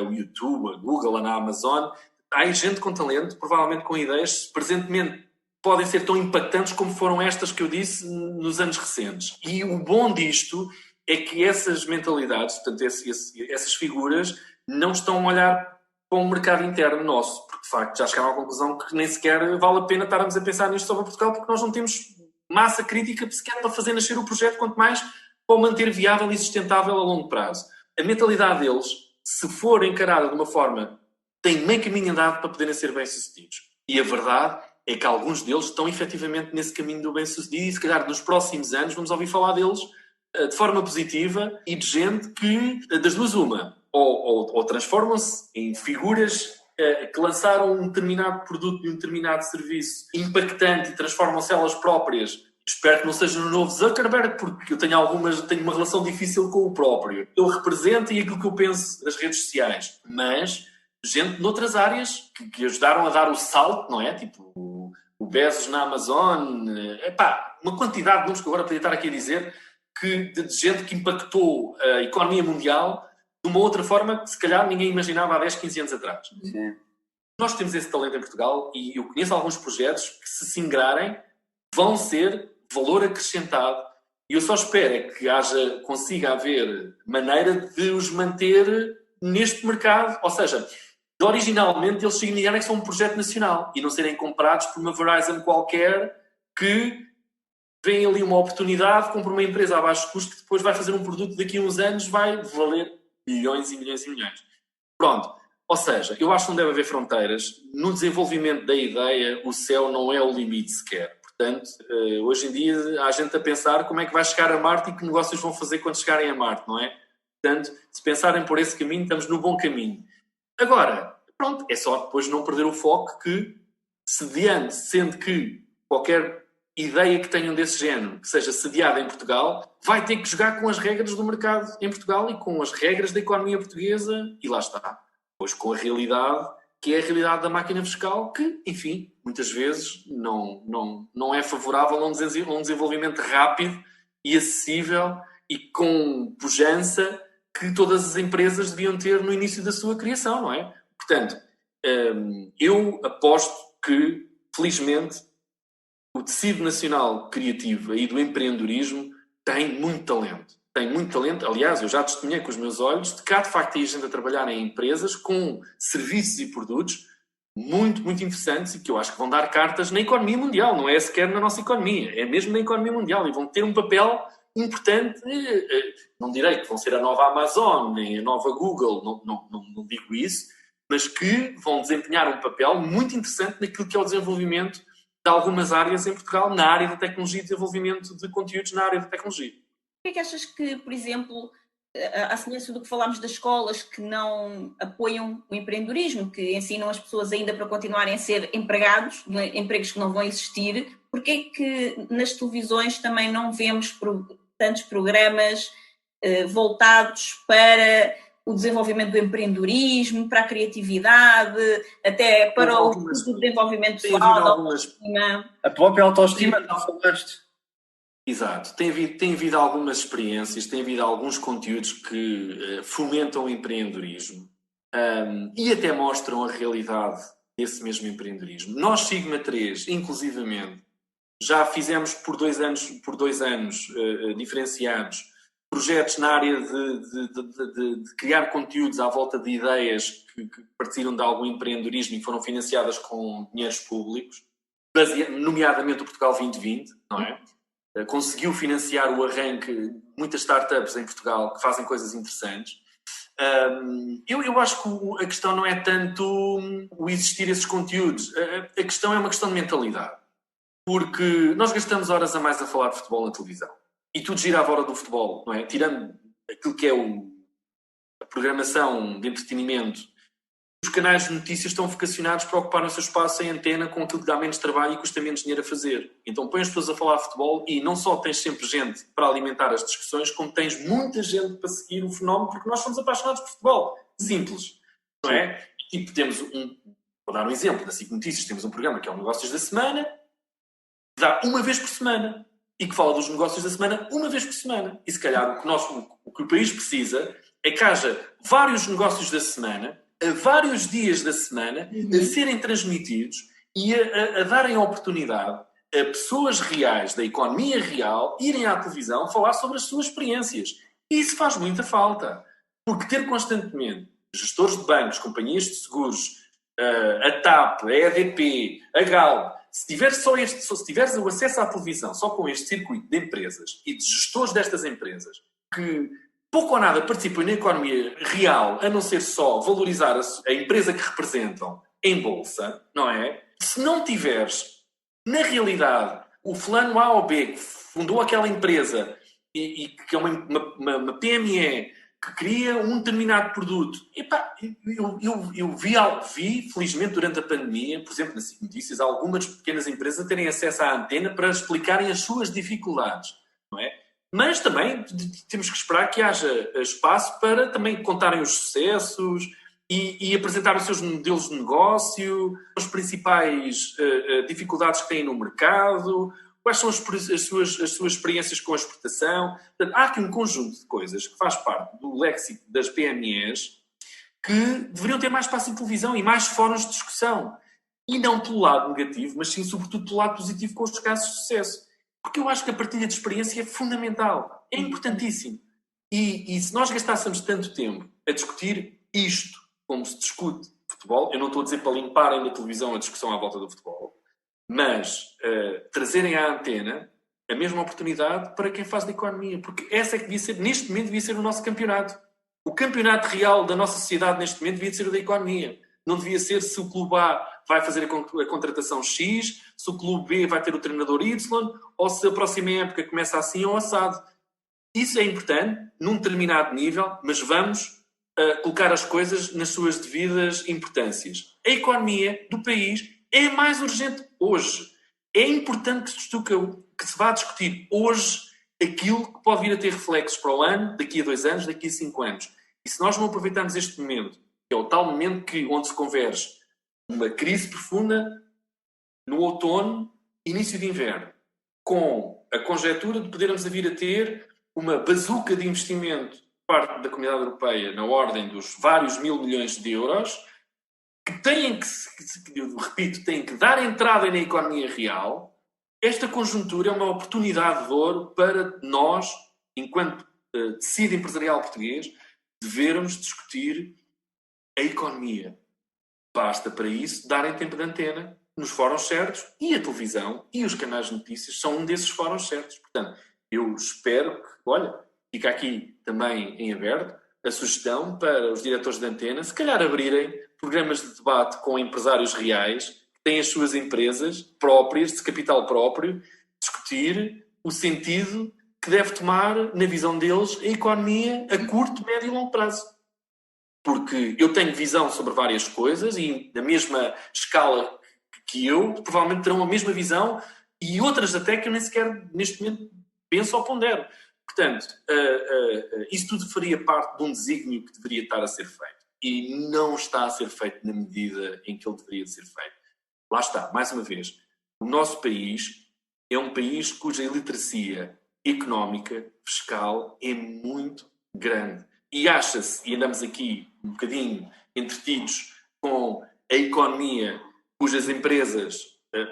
o YouTube, a Google, a Amazon. Há gente com talento, provavelmente com ideias, presentemente podem ser tão impactantes como foram estas que eu disse nos anos recentes. E o bom disto é que essas mentalidades, portanto, essas figuras, não estão a olhar para um mercado interno nosso, porque de facto já chegaram à conclusão que nem sequer vale a pena estarmos a pensar nisto sobre Portugal, porque nós não temos massa crítica sequer para fazer nascer o projeto, quanto mais para o manter viável e sustentável a longo prazo. A mentalidade deles, se for encarada de uma forma, tem meio caminho andado para poderem ser bem-sucedidos. E a verdade é que alguns deles estão efetivamente nesse caminho do bem-sucedido e se calhar nos próximos anos vamos ouvir falar deles de forma positiva e de gente que, das duas uma, ou transformam-se em figuras que lançaram um determinado produto e um determinado serviço impactante e transformam-se elas próprias. Espero que não seja no novo Zuckerberg, porque eu tenho uma relação difícil com o próprio. Eu represento e aquilo que eu penso nas redes sociais, mas gente noutras áreas que ajudaram a dar o salto, não é? Tipo o Bezos na Amazon, uma quantidade de nomes que agora podia estar aqui a dizer, de gente que impactou a economia mundial de uma outra forma que se calhar ninguém imaginava há 10, 15 anos atrás. Sim. Nós temos esse talento em Portugal e eu conheço alguns projetos que, se ingrarem, vão ser valor acrescentado E eu só espero é que consiga haver maneira de os manter neste mercado. Ou seja, originalmente eles significarem que são um projeto nacional e não serem comprados por uma Verizon qualquer que vem ali uma oportunidade, compra uma empresa a baixo custo que depois vai fazer um produto que daqui a uns anos vai valer milhões e milhões e milhões. Pronto. Ou seja, eu acho que não deve haver fronteiras. No desenvolvimento da ideia, o céu não é o limite sequer. Portanto, hoje em dia há gente a pensar como é que vai chegar a Marte e que negócios vão fazer quando chegarem a Marte, não é? Portanto, se pensarem por esse caminho, estamos no bom caminho. Agora, pronto, é só depois não perder o foco que, sendo que qualquer ideia que tenham desse género, que seja sediada em Portugal, vai ter que jogar com as regras do mercado em Portugal e com as regras da economia portuguesa, e lá está. Pois com a realidade, que é a realidade da máquina fiscal, que, enfim, muitas vezes não é favorável a um desenvolvimento rápido e acessível e com pujança que todas as empresas deviam ter no início da sua criação, não é? Portanto, eu aposto que, felizmente, o tecido nacional criativo e do empreendedorismo tem muito talento. Tem muito talento. Aliás, eu já testemunhei com os meus olhos de cá, de facto, tem gente a trabalhar em empresas com serviços e produtos muito, muito interessantes e que eu acho que vão dar cartas na economia mundial. Não é sequer na nossa economia. É mesmo na economia mundial. E vão ter um papel importante. Não direi que vão ser a nova Amazon, nem a nova Google. Não digo isso. Mas que vão desempenhar um papel muito interessante naquilo que é o desenvolvimento de algumas áreas em Portugal, na área da tecnologia e desenvolvimento de conteúdos na área da tecnologia. Por que é que achas que, por exemplo, à semelhança do que falámos das escolas que não apoiam o empreendedorismo, que ensinam as pessoas ainda para continuarem a ser empregados, empregos que não vão existir, por que é que nas televisões também não vemos tantos programas voltados para o desenvolvimento do empreendedorismo, para a criatividade, até para o desenvolvimento pessoal, da autoestima? A própria autoestima, não falaste. Exato. Tem havido algumas experiências, tem havido alguns conteúdos que fomentam o empreendedorismo e até mostram a realidade desse mesmo empreendedorismo. Nós, Sigma 3, inclusivamente, já fizemos por dois anos diferenciados projetos na área de criar conteúdos à volta de ideias que partiram de algum empreendedorismo e foram financiadas com dinheiros públicos, nomeadamente o Portugal 2020, não é? Conseguiu financiar o arranque de muitas startups em Portugal que fazem coisas interessantes. Eu acho que a questão não é tanto o existir esses conteúdos. A questão é uma questão de mentalidade. Porque nós gastamos horas a mais a falar de futebol na televisão. E tudo gira à volta do futebol, não é? Tirando aquilo que é a programação de entretenimento, os canais de notícias estão vocacionados para ocupar o seu espaço em antena com aquilo que dá menos trabalho e custa menos dinheiro a fazer. Então põe as pessoas a falar de futebol e não só tens sempre gente para alimentar as discussões, como tens muita gente para seguir o fenómeno, porque nós somos apaixonados por futebol. Simples, não é? Tipo, vou dar um exemplo da SIC Notícias, temos um programa que é o Negócios da Semana, que dá uma vez por semana e que fala dos negócios da semana uma vez por semana. E se calhar o que o país precisa é que haja vários negócios da semana a vários dias da semana a serem transmitidos e a darem oportunidade a pessoas reais, da economia real, irem à televisão falar sobre as suas experiências. E isso faz muita falta. Porque ter constantemente gestores de bancos, companhias de seguros, a TAP, a EDP, a Galp, se tiveres o acesso à televisão só com este circuito de empresas e de gestores destas empresas que pouco ou nada participam na economia real, a não ser só valorizar a empresa que representam em bolsa, não é? Se não tiveres, na realidade, o fulano A ou B que fundou aquela empresa e que é uma PME que cria um determinado produto. Epá, eu vi, felizmente, durante a pandemia, por exemplo, nas notícias, algumas pequenas empresas a terem acesso à antena para explicarem as suas dificuldades, não é? Mas também temos que esperar que haja espaço para também contarem os sucessos e apresentar os seus modelos de negócio, as principais dificuldades que têm no mercado, quais são as suas experiências com a exportação. Portanto, há aqui um conjunto de coisas que faz parte do léxico das PMEs que deveriam ter mais espaço em televisão e mais fóruns de discussão. E não pelo lado negativo, mas sim, sobretudo, pelo lado positivo com os casos de sucesso. Porque eu acho que a partilha de experiência é fundamental, é importantíssimo. E se nós gastássemos tanto tempo a discutir isto, como se discute futebol, eu não estou a dizer para limparem da televisão a discussão à volta do futebol, mas trazerem à antena a mesma oportunidade para quem faz da economia, porque essa é que devia ser, neste momento, devia ser o nosso campeonato. O campeonato real da nossa sociedade neste momento devia ser o da economia. Não devia ser se o clube A vai fazer a contratação X, se o clube B vai ter o treinador Y, ou se a próxima época começa assim ou assado. Isso é importante, num determinado nível, mas vamos colocar as coisas nas suas devidas importâncias. A economia do país é mais urgente hoje. É importante que se vá discutir hoje aquilo que pode vir a ter reflexos para o ano, daqui a 2 anos, daqui a 5 anos. E se nós não aproveitarmos este momento, que é o tal momento onde se converge uma crise profunda no outono, início de inverno, com a conjectura de podermos vir a ter uma bazuca de investimento por parte da Comunidade Europeia na ordem dos vários mil milhões de euros, que têm que dar entrada na economia real. Esta conjuntura é uma oportunidade de ouro para nós, enquanto tecido empresarial português, devermos discutir a economia. Basta para isso darem tempo de antena nos fóruns certos, e a televisão e os canais de notícias são um desses fóruns certos. Portanto, eu espero que, fica aqui também em aberto a sugestão para os diretores de antena, se calhar abrirem programas de debate com empresários reais, que têm as suas empresas próprias, de capital próprio, discutir o sentido que deve tomar, na visão deles, a economia a curto, médio e longo prazo. Porque eu tenho visão sobre várias coisas e, na mesma escala que eu, provavelmente terão a mesma visão e outras até que eu nem sequer, neste momento, penso ou pondero. Portanto, isso tudo faria parte de um desígnio que deveria estar a ser feito. E não está a ser feito na medida em que ele deveria ser feito. Lá está, mais uma vez, o nosso país é um país cuja iliteracia económica, fiscal, é muito grande. E acha-se, e andamos aqui um bocadinho entretidos com a economia, cujas empresas,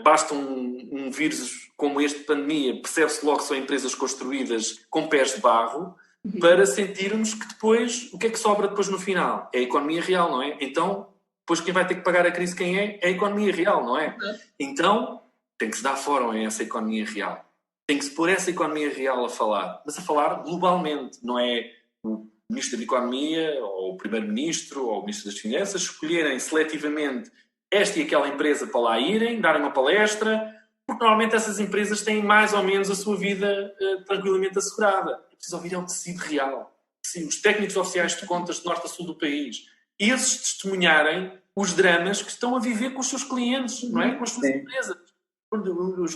basta um vírus como este de pandemia, percebe-se logo que são empresas construídas com pés de barro, para sentirmos que depois, o que é que sobra depois no final? É a economia real, não é? Então, depois quem vai ter que pagar a crise quem é? É a economia real, não é? Então, tem que se dar fórum a essa economia real. Tem que se pôr essa economia real a falar, mas a falar globalmente, não é o Ministro da Economia, ou o Primeiro-Ministro, ou o Ministro das Finanças, escolherem seletivamente esta e aquela empresa para lá irem, darem uma palestra, porque normalmente essas empresas têm mais ou menos a sua vida tranquilamente assegurada. É preciso ouvir o tecido real. Sim, os técnicos oficiais de contas de norte a sul do país. Esses testemunharem os dramas que estão a viver com os seus clientes, não é? Com as suas empresas.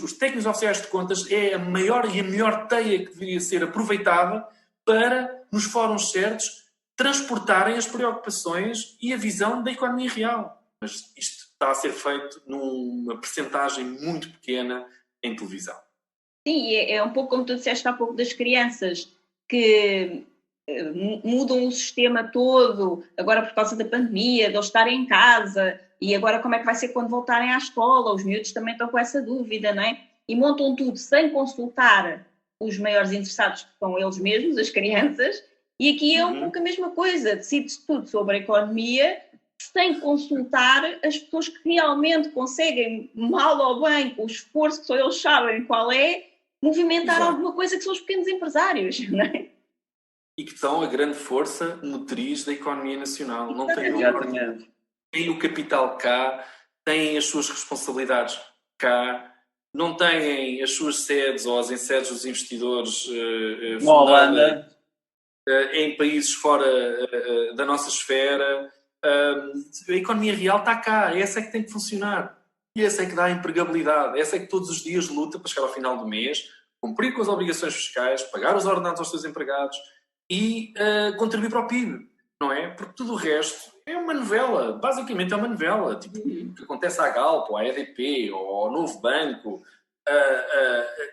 Os técnicos oficiais de contas é a maior e a melhor teia que deveria ser aproveitada para, nos fóruns certos, transportarem as preocupações e a visão da economia real. Mas isto está a ser feito numa percentagem muito pequena em televisão. Sim, é um pouco como tu disseste há pouco das crianças, que mudam o sistema todo, agora por causa da pandemia, de eles estarem em casa, e agora como é que vai ser quando voltarem à escola? Os miúdos também estão com essa dúvida, não é? E montam tudo sem consultar os maiores interessados, que são eles mesmos, as crianças, e aqui é um pouco a mesma coisa, decide-se tudo sobre a economia, sem consultar as pessoas que realmente conseguem, mal ou bem, com o esforço que só eles sabem qual é, movimentar alguma coisa, que são os pequenos empresários, não é? E que são a grande força motriz da economia nacional. Não têm o capital cá, têm as suas responsabilidades cá, não têm as suas sedes ou as sedes dos investidores fundadas em países fora da nossa esfera. A economia real está cá, essa é que tem que funcionar. E essa é que dá a empregabilidade, essa é que todos os dias luta para chegar ao final do mês, cumprir com as obrigações fiscais, pagar os ordenados aos seus empregados e contribuir para o PIB, não é? Porque tudo o resto é uma novela, basicamente é uma novela, tipo o que acontece à Galp, ou à EDP, ou ao Novo Banco,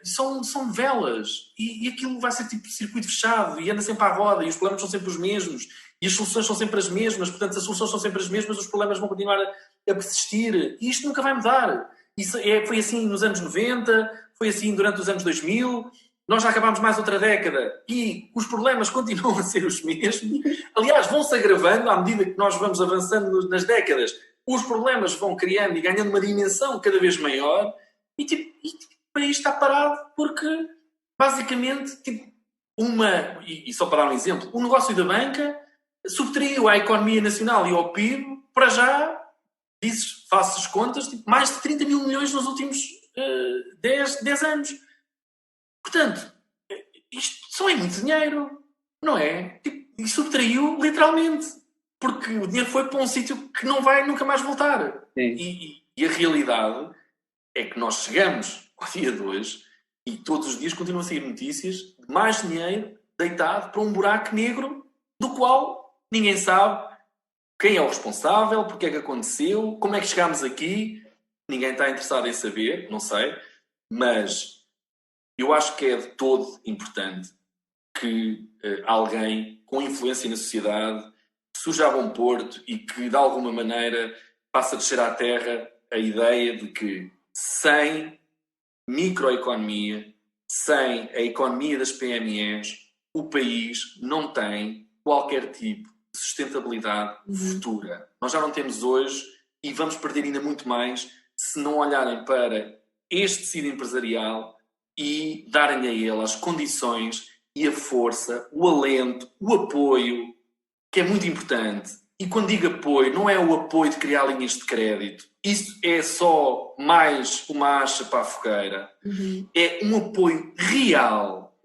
são novelas, e aquilo vai ser tipo circuito fechado, e anda sempre à roda, e os problemas são sempre os mesmos, e as soluções são sempre as mesmas, portanto, se as soluções são sempre as mesmas, os problemas vão continuar a persistir, e isto nunca vai mudar. Isso foi assim nos anos 90, foi assim durante os anos 2000, nós já acabámos mais outra década e os problemas continuam a ser os mesmos. Aliás, vão-se agravando à medida que nós vamos avançando nas décadas. Os problemas vão criando e ganhando uma dimensão cada vez maior e o país está parado porque, basicamente, e só para dar um exemplo, o negócio da banca subtraiu à economia nacional e ao PIB, para já, faço as contas, mais de 30 mil milhões nos últimos 10 anos. Portanto, isto só é muito dinheiro, não é? E subtraiu literalmente, porque o dinheiro foi para um sítio que não vai nunca mais voltar. E a realidade é que nós chegamos ao dia de hoje e todos os dias continuam a sair notícias de mais dinheiro deitado para um buraco negro do qual ninguém sabe quem é o responsável, porque é que aconteceu, como é que chegámos aqui. Ninguém está interessado em saber, não sei, mas eu acho que é de todo importante que alguém com influência na sociedade surja a bom porto e que de alguma maneira faça descer à terra a ideia de que sem microeconomia, sem a economia das PMEs, o país não tem qualquer tipo de sustentabilidade futura. Nós já não temos hoje e vamos perder ainda muito mais se não olharem para este tecido empresarial e darem a ele as condições e a força, o alento, o apoio, que é muito importante. E quando digo apoio, não é o apoio de criar linhas de crédito. Isso é só mais uma acha para a fogueira. É um apoio real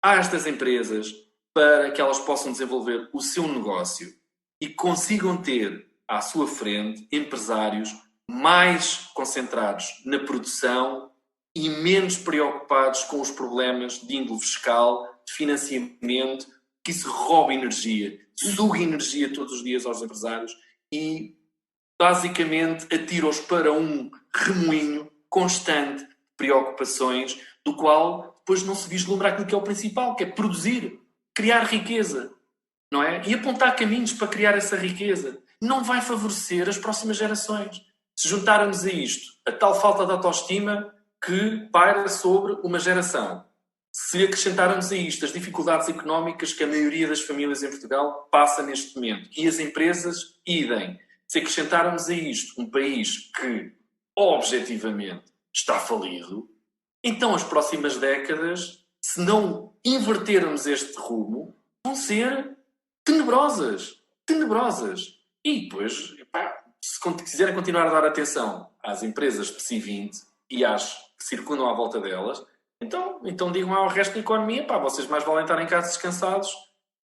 a estas empresas para que elas possam desenvolver o seu negócio e consigam ter à sua frente empresários mais concentrados na produção e menos preocupados com os problemas de índole fiscal, de financiamento, que isso rouba energia, suga energia todos os dias aos empresários e basicamente atira-os para um remoinho constante de preocupações, do qual depois não se vislumbra aquilo que é o principal, que é produzir, criar riqueza, não é? E apontar caminhos para criar essa riqueza. Não vai favorecer as próximas gerações. Se juntarmos a isto a tal falta de autoestima que paira sobre uma geração, se acrescentarmos a isto as dificuldades económicas que a maioria das famílias em Portugal passa neste momento, e as empresas idem, se acrescentarmos a isto um país que objetivamente está falido, então as próximas décadas, se não invertermos este rumo, vão ser tenebrosas. E depois, se quiserem continuar a dar atenção às empresas de PSI 20 e às que circundam à volta delas, então digam ao resto da economia, vocês mais valem estar em casa descansados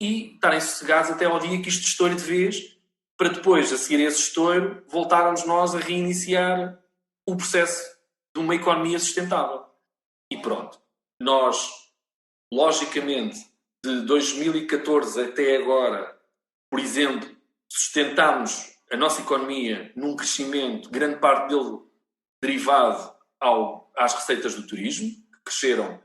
e estarem sossegados até ao dia que isto estoure de vez, para depois, a seguir a esse estouro, voltarmos nós a reiniciar o processo de uma economia sustentável. E pronto. Nós, logicamente, de 2014 até agora, por exemplo, sustentámos a nossa economia num crescimento, grande parte dele derivado às receitas do turismo, que cresceram,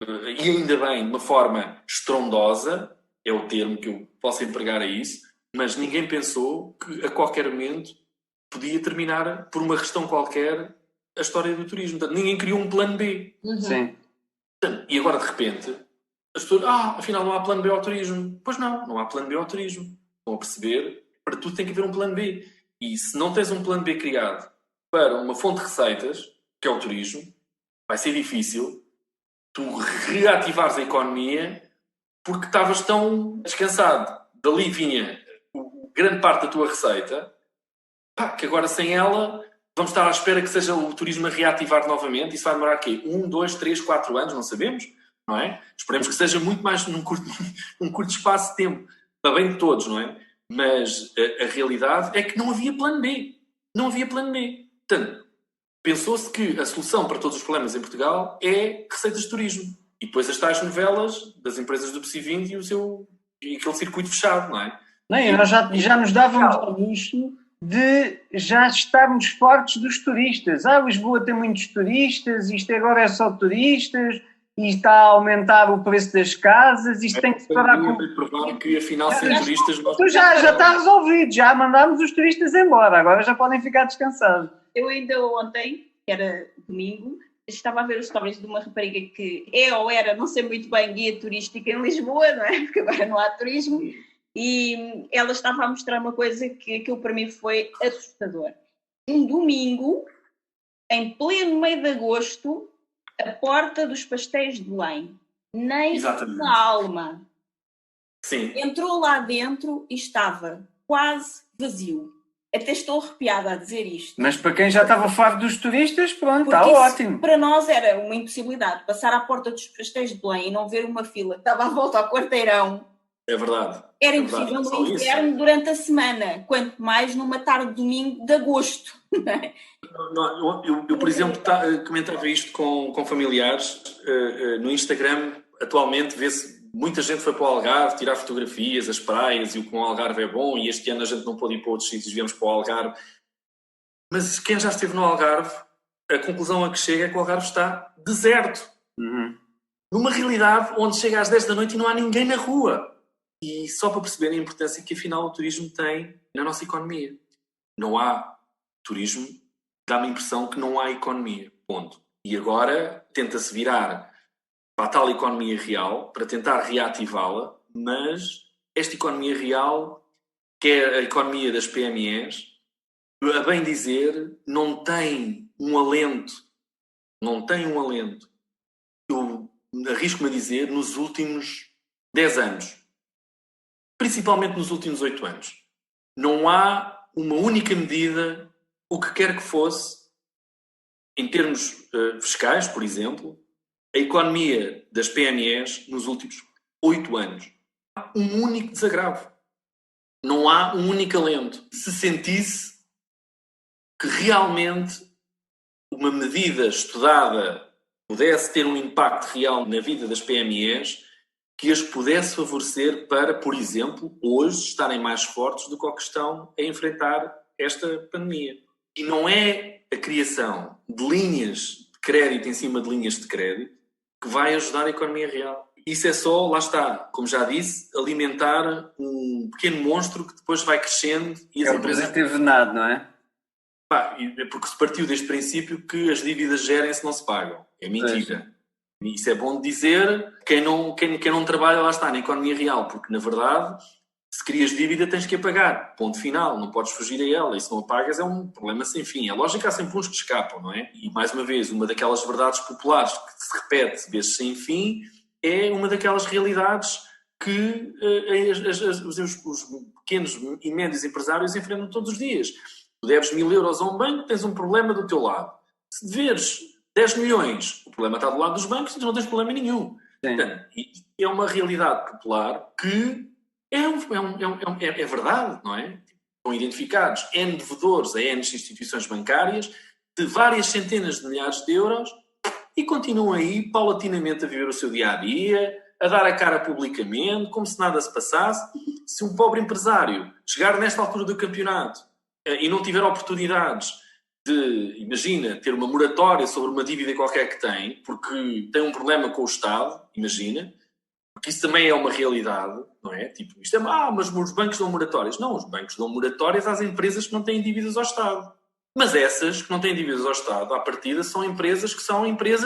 e ainda bem, de uma forma estrondosa, é o termo que eu posso empregar a isso, mas ninguém pensou que a qualquer momento podia terminar por uma questão qualquer a história do turismo. Portanto, ninguém criou um plano B. Sim. E agora, de repente, as pessoas, afinal não há plano B ao turismo. Pois não há plano B ao turismo. Estão a perceber? Para tudo tem que haver um plano B. E se não tens um plano B criado para uma fonte de receitas, que é o turismo, vai ser difícil tu reativares a economia porque estavas tão descansado. Dali vinha grande parte da tua receita, que agora sem ela vamos estar à espera que seja o turismo a reativar novamente. Isso vai demorar quê? 1, 2, 3, 4 anos, não sabemos, não é? Esperemos que seja muito mais num curto espaço de tempo, para bem de todos, não é? Mas a realidade é que não havia plano B. Não havia plano B. Portanto, pensou-se que a solução para todos os problemas em Portugal é receitas de turismo. E depois as tais novelas das empresas do PSI 20 e aquele circuito fechado, não é? Não, e nós já nos dávamos ao luxo de já estarmos fortes dos turistas. Lisboa tem muitos turistas, isto agora é só turistas, e está a aumentar o preço das casas, isto tem que se parar com... provar que afinal sem turistas... Já está resolvido, já mandámos os turistas embora, agora já podem ficar descansados. Eu ainda ontem, que era domingo, estava a ver os stories de uma rapariga que é ou era, não sei muito bem, guia turística em Lisboa, não é? Porque agora não há turismo. E ela estava a mostrar uma coisa que aquilo para mim foi assustador. Um domingo, em pleno meio de agosto, a porta dos pastéis de Belém. Nem Exatamente. uma alma. Sim. Entrou lá dentro e estava quase vazio. Até estou arrepiada a dizer isto. Mas para quem já estava farto dos turistas, pronto, Porque está isso, ótimo. para nós era uma impossibilidade. Passar à porta dos pastéis de Belém e não ver uma fila que estava à volta ao quarteirão. É verdade. Era É impossível verdade. no inverno durante a semana. Quanto mais numa tarde de domingo de agosto. Eu, por exemplo, comentava isto com familiares no Instagram. Atualmente vê-se muita gente foi para o Algarve tirar fotografias, as praias e o que o Algarve é bom, e este ano a gente não pôde ir para outros sítios, viemos para o Algarve. Mas quem já esteve no Algarve, a conclusão a que chega é que o Algarve está deserto. Numa realidade onde chega às 10 da noite e não há ninguém na rua. E só para perceberem a importância que afinal o turismo tem na nossa economia. Não há turismo, dá-me a impressão que não há economia. Ponto. E agora tenta-se virar para a tal economia real, para tentar reativá-la, mas esta economia real, que é a economia das PMEs, a bem dizer, não tem um alento. Eu arrisco-me a dizer, nos últimos 10 anos. Principalmente nos últimos 8 anos. Não há uma única medida, o que quer que fosse, em termos fiscais, por exemplo, a economia das PMEs nos últimos 8 anos. Há um único desagravo. Não há um único alento. Se sentisse que realmente uma medida estudada pudesse ter um impacto real na vida das PMEs, que as pudesse favorecer para, por exemplo, hoje estarem mais fortes do que o que estão a enfrentar esta pandemia. E não é a criação de linhas de crédito em cima de linhas de crédito que vai ajudar a economia real. Isso é só, lá está, como já disse, alimentar um pequeno monstro que depois vai crescendo e as empresas... É envenenado, não é? Porque se partiu deste princípio que as dívidas gerem-se não se pagam. É mentira. E isso é bom de dizer. Quem não trabalha, lá está, na economia real, porque na verdade, se crias dívida tens que a pagar. Ponto final. Não podes fugir a ela. E se não a pagas é um problema sem fim. A lógica há sempre uns que escapam, não é? E mais uma vez, uma daquelas verdades populares que se repete vezes sem fim é uma daquelas realidades que os pequenos e médios empresários enfrentam todos os dias. Tu deves 1000 euros a um banco, tens um problema do teu lado. Se deveres 10 milhões, o problema está do lado dos bancos e tu não tens problema nenhum. Portanto, é uma realidade popular que é verdade, não é? Estão identificados N devedores a N instituições bancárias de várias centenas de milhares de euros e continuam aí paulatinamente a viver o seu dia-a-dia, a dar a cara publicamente, como se nada se passasse. Se um pobre empresário chegar nesta altura do campeonato e não tiver oportunidades de, imagina, ter uma moratória sobre uma dívida qualquer que tem, porque tem um problema com o Estado, imagina, porque isso também é uma realidade, não é? Tipo, isto é, mas os bancos dão moratórias. Não, os bancos dão moratórias às empresas que não têm dívidas ao Estado. Mas essas que não têm dívidas ao Estado, à partida, são empresas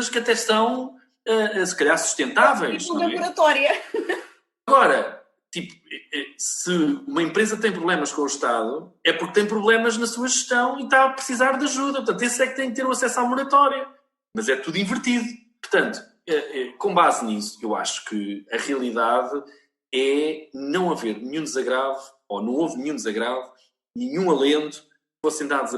que até são, se calhar, sustentáveis. Não é moratória. Agora, tipo, se uma empresa tem problemas com o Estado, é porque tem problemas na sua gestão e está a precisar de ajuda. Portanto, esse é que tem que ter o acesso à moratória. Mas é tudo invertido. Portanto, com base nisso, eu acho que a realidade é não haver nenhum desagravo, ou não houve nenhum desagravo, nenhum alento que fossem dados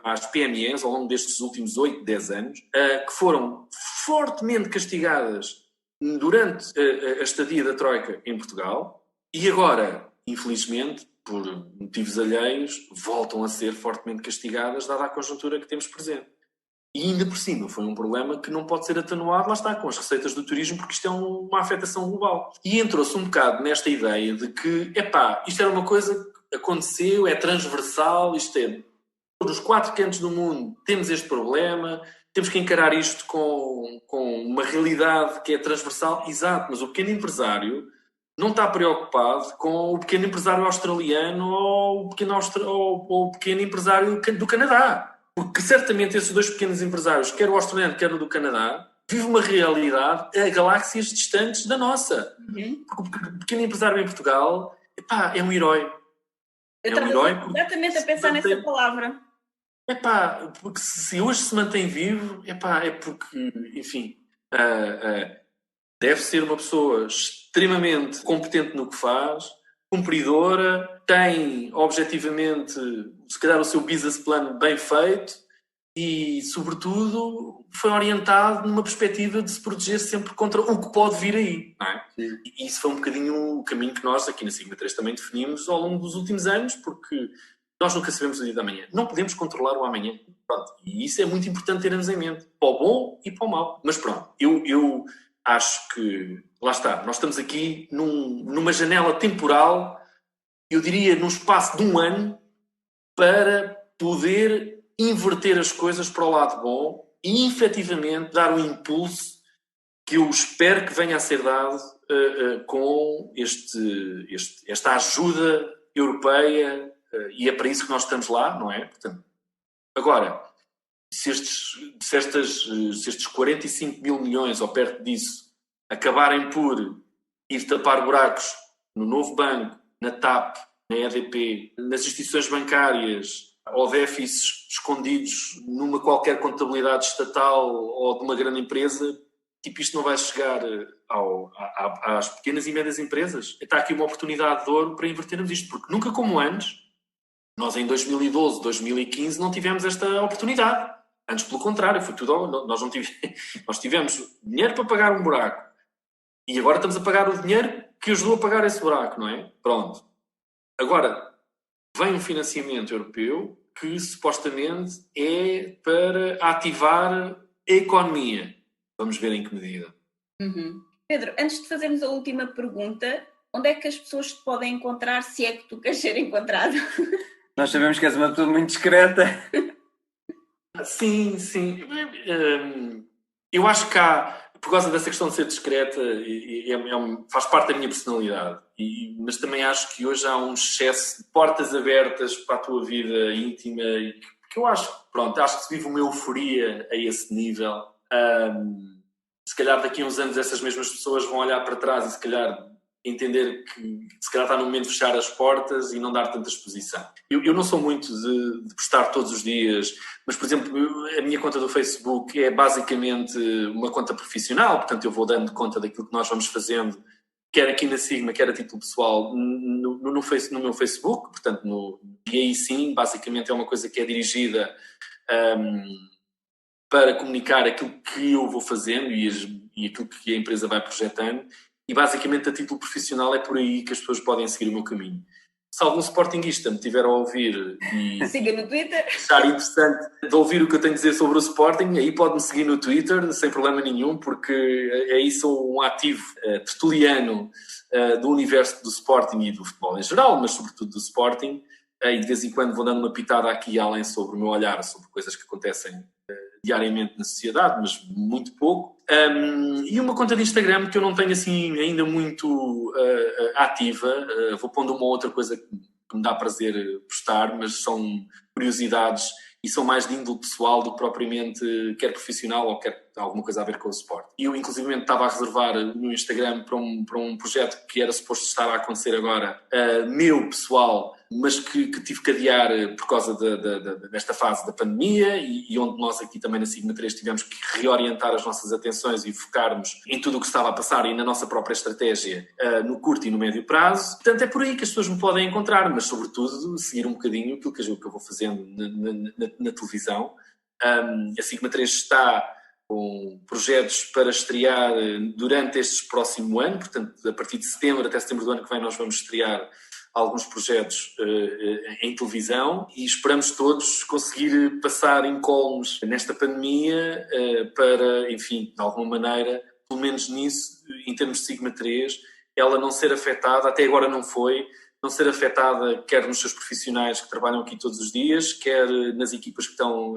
às PMEs ao longo destes últimos 8, 10 anos, que foram fortemente castigadas durante a estadia da Troika em Portugal e agora, infelizmente, por motivos alheios, voltam a ser fortemente castigadas dada a conjuntura que temos presente. E ainda por cima foi um problema que não pode ser atenuado, lá está, com as receitas do turismo, porque isto é uma afetação global. E entrou-se um bocado nesta ideia de que, isto era uma coisa que aconteceu, é transversal, isto é, nos 4 cantos do mundo temos este problema, temos que encarar isto com uma realidade que é transversal, exato, mas o pequeno empresário não está preocupado com o pequeno empresário australiano ou o pequeno empresário do Canadá. Porque certamente esses dois pequenos empresários, quer o australiano, quer o do Canadá, vivem uma realidade a galáxias distantes da nossa. Porque o pequeno empresário em Portugal, epá, é um herói. Eu É um estava herói exatamente a pensar nessa palavra. Epá, porque se hoje se mantém vivo, epá, é porque, enfim, deve ser uma pessoa extremamente competente no que faz, cumpridora, tem objetivamente, se calhar, o seu business plan bem feito e, sobretudo, foi orientado numa perspectiva de se proteger sempre contra o que pode vir aí, não é? E isso foi um bocadinho o caminho que nós aqui na Sigma 3 também definimos ao longo dos últimos anos, porque nós nunca sabemos o dia da manhã. Não podemos controlar o amanhã. Pronto. E isso é muito importante termos em mente. Para o bom e para o mau. Mas pronto, eu acho que, lá está, nós estamos aqui numa janela temporal, eu diria num espaço de 1 ano, para poder inverter as coisas para o lado bom e, efetivamente, dar um impulso que eu espero que venha a ser dado com esta ajuda europeia, e é para isso que nós estamos lá, não é? Portanto, agora, se estes 45 mil milhões ou perto disso acabarem por ir tapar buracos no Novo Banco, na TAP, na EDP, nas instituições bancárias, ou déficits escondidos numa qualquer contabilidade estatal ou de uma grande empresa, tipo, isto não vai chegar às pequenas e médias empresas. Está aqui uma oportunidade de ouro para invertermos isto, porque nunca como antes, nós em 2012, 2015 não tivemos esta oportunidade. Antes, pelo contrário, foi tudo. Nós tivemos dinheiro para pagar um buraco e agora estamos a pagar o dinheiro que ajudou a pagar esse buraco, não é? Pronto. Agora, vem um financiamento europeu que supostamente é para ativar a economia. Vamos ver em que medida. Pedro, antes de fazermos a última pergunta, onde é que as pessoas te podem encontrar, se é que tu queres ser encontrado? Nós sabemos que és uma pessoa muito discreta. Sim. Eu acho que há, por causa dessa questão de ser discreta, faz parte da minha personalidade. Mas também acho que hoje há um excesso de portas abertas para a tua vida íntima, que eu acho que se vive uma euforia a esse nível. Se calhar daqui a uns anos essas mesmas pessoas vão olhar para trás e se calhar entender que se calhar está no momento de fechar as portas e não dar tanta exposição. Eu não sou muito de postar todos os dias, mas, por exemplo, a minha conta do Facebook é basicamente uma conta profissional, portanto eu vou dando conta daquilo que nós vamos fazendo, quer aqui na Sigma, quer a título pessoal, no meu Facebook, portanto, e aí sim, basicamente é uma coisa que é dirigida para comunicar aquilo que eu vou fazendo e aquilo que a empresa vai projetando. E basicamente a título profissional é por aí que as pessoas podem seguir o meu caminho. Se algum sportinguista me tiver a ouvir e siga no Twitter, achar interessante de ouvir o que eu tenho a dizer sobre o Sporting, aí pode-me seguir no Twitter, sem problema nenhum, porque aí sou um ativo tertuliano do universo do Sporting e do futebol em geral, mas sobretudo do Sporting, e de vez em quando vou dando uma pitada aqui e além sobre o meu olhar, sobre coisas que acontecem diariamente na sociedade, mas muito pouco. E uma conta de Instagram que eu não tenho assim ainda muito ativa. Vou pondo uma outra coisa que me dá prazer postar, mas são curiosidades e são mais de índole pessoal do que propriamente quer profissional ou quer alguma coisa a ver com o sport. Eu, inclusive, estava a reservar o meu Instagram para um projeto que era suposto estar a acontecer agora, meu pessoal, mas que tive que adiar por causa desta fase da pandemia e onde nós aqui também na Sigma 3 tivemos que reorientar as nossas atenções e focarmos em tudo o que estava a passar e na nossa própria estratégia no curto e no médio prazo. Portanto, é por aí que as pessoas me podem encontrar, mas sobretudo seguir um bocadinho aquilo que eu vou fazendo na televisão. A Sigma 3 está com projetos para estrear durante este próximo ano, portanto, a partir de setembro até setembro do ano que vem nós vamos estrear alguns projetos em televisão e esperamos todos conseguir passar incólumes nesta pandemia para, enfim, de alguma maneira, pelo menos nisso, em termos de Sigma 3, ela não ser afetada, até agora não foi, não ser afetada quer nos seus profissionais que trabalham aqui todos os dias, quer nas equipas que estão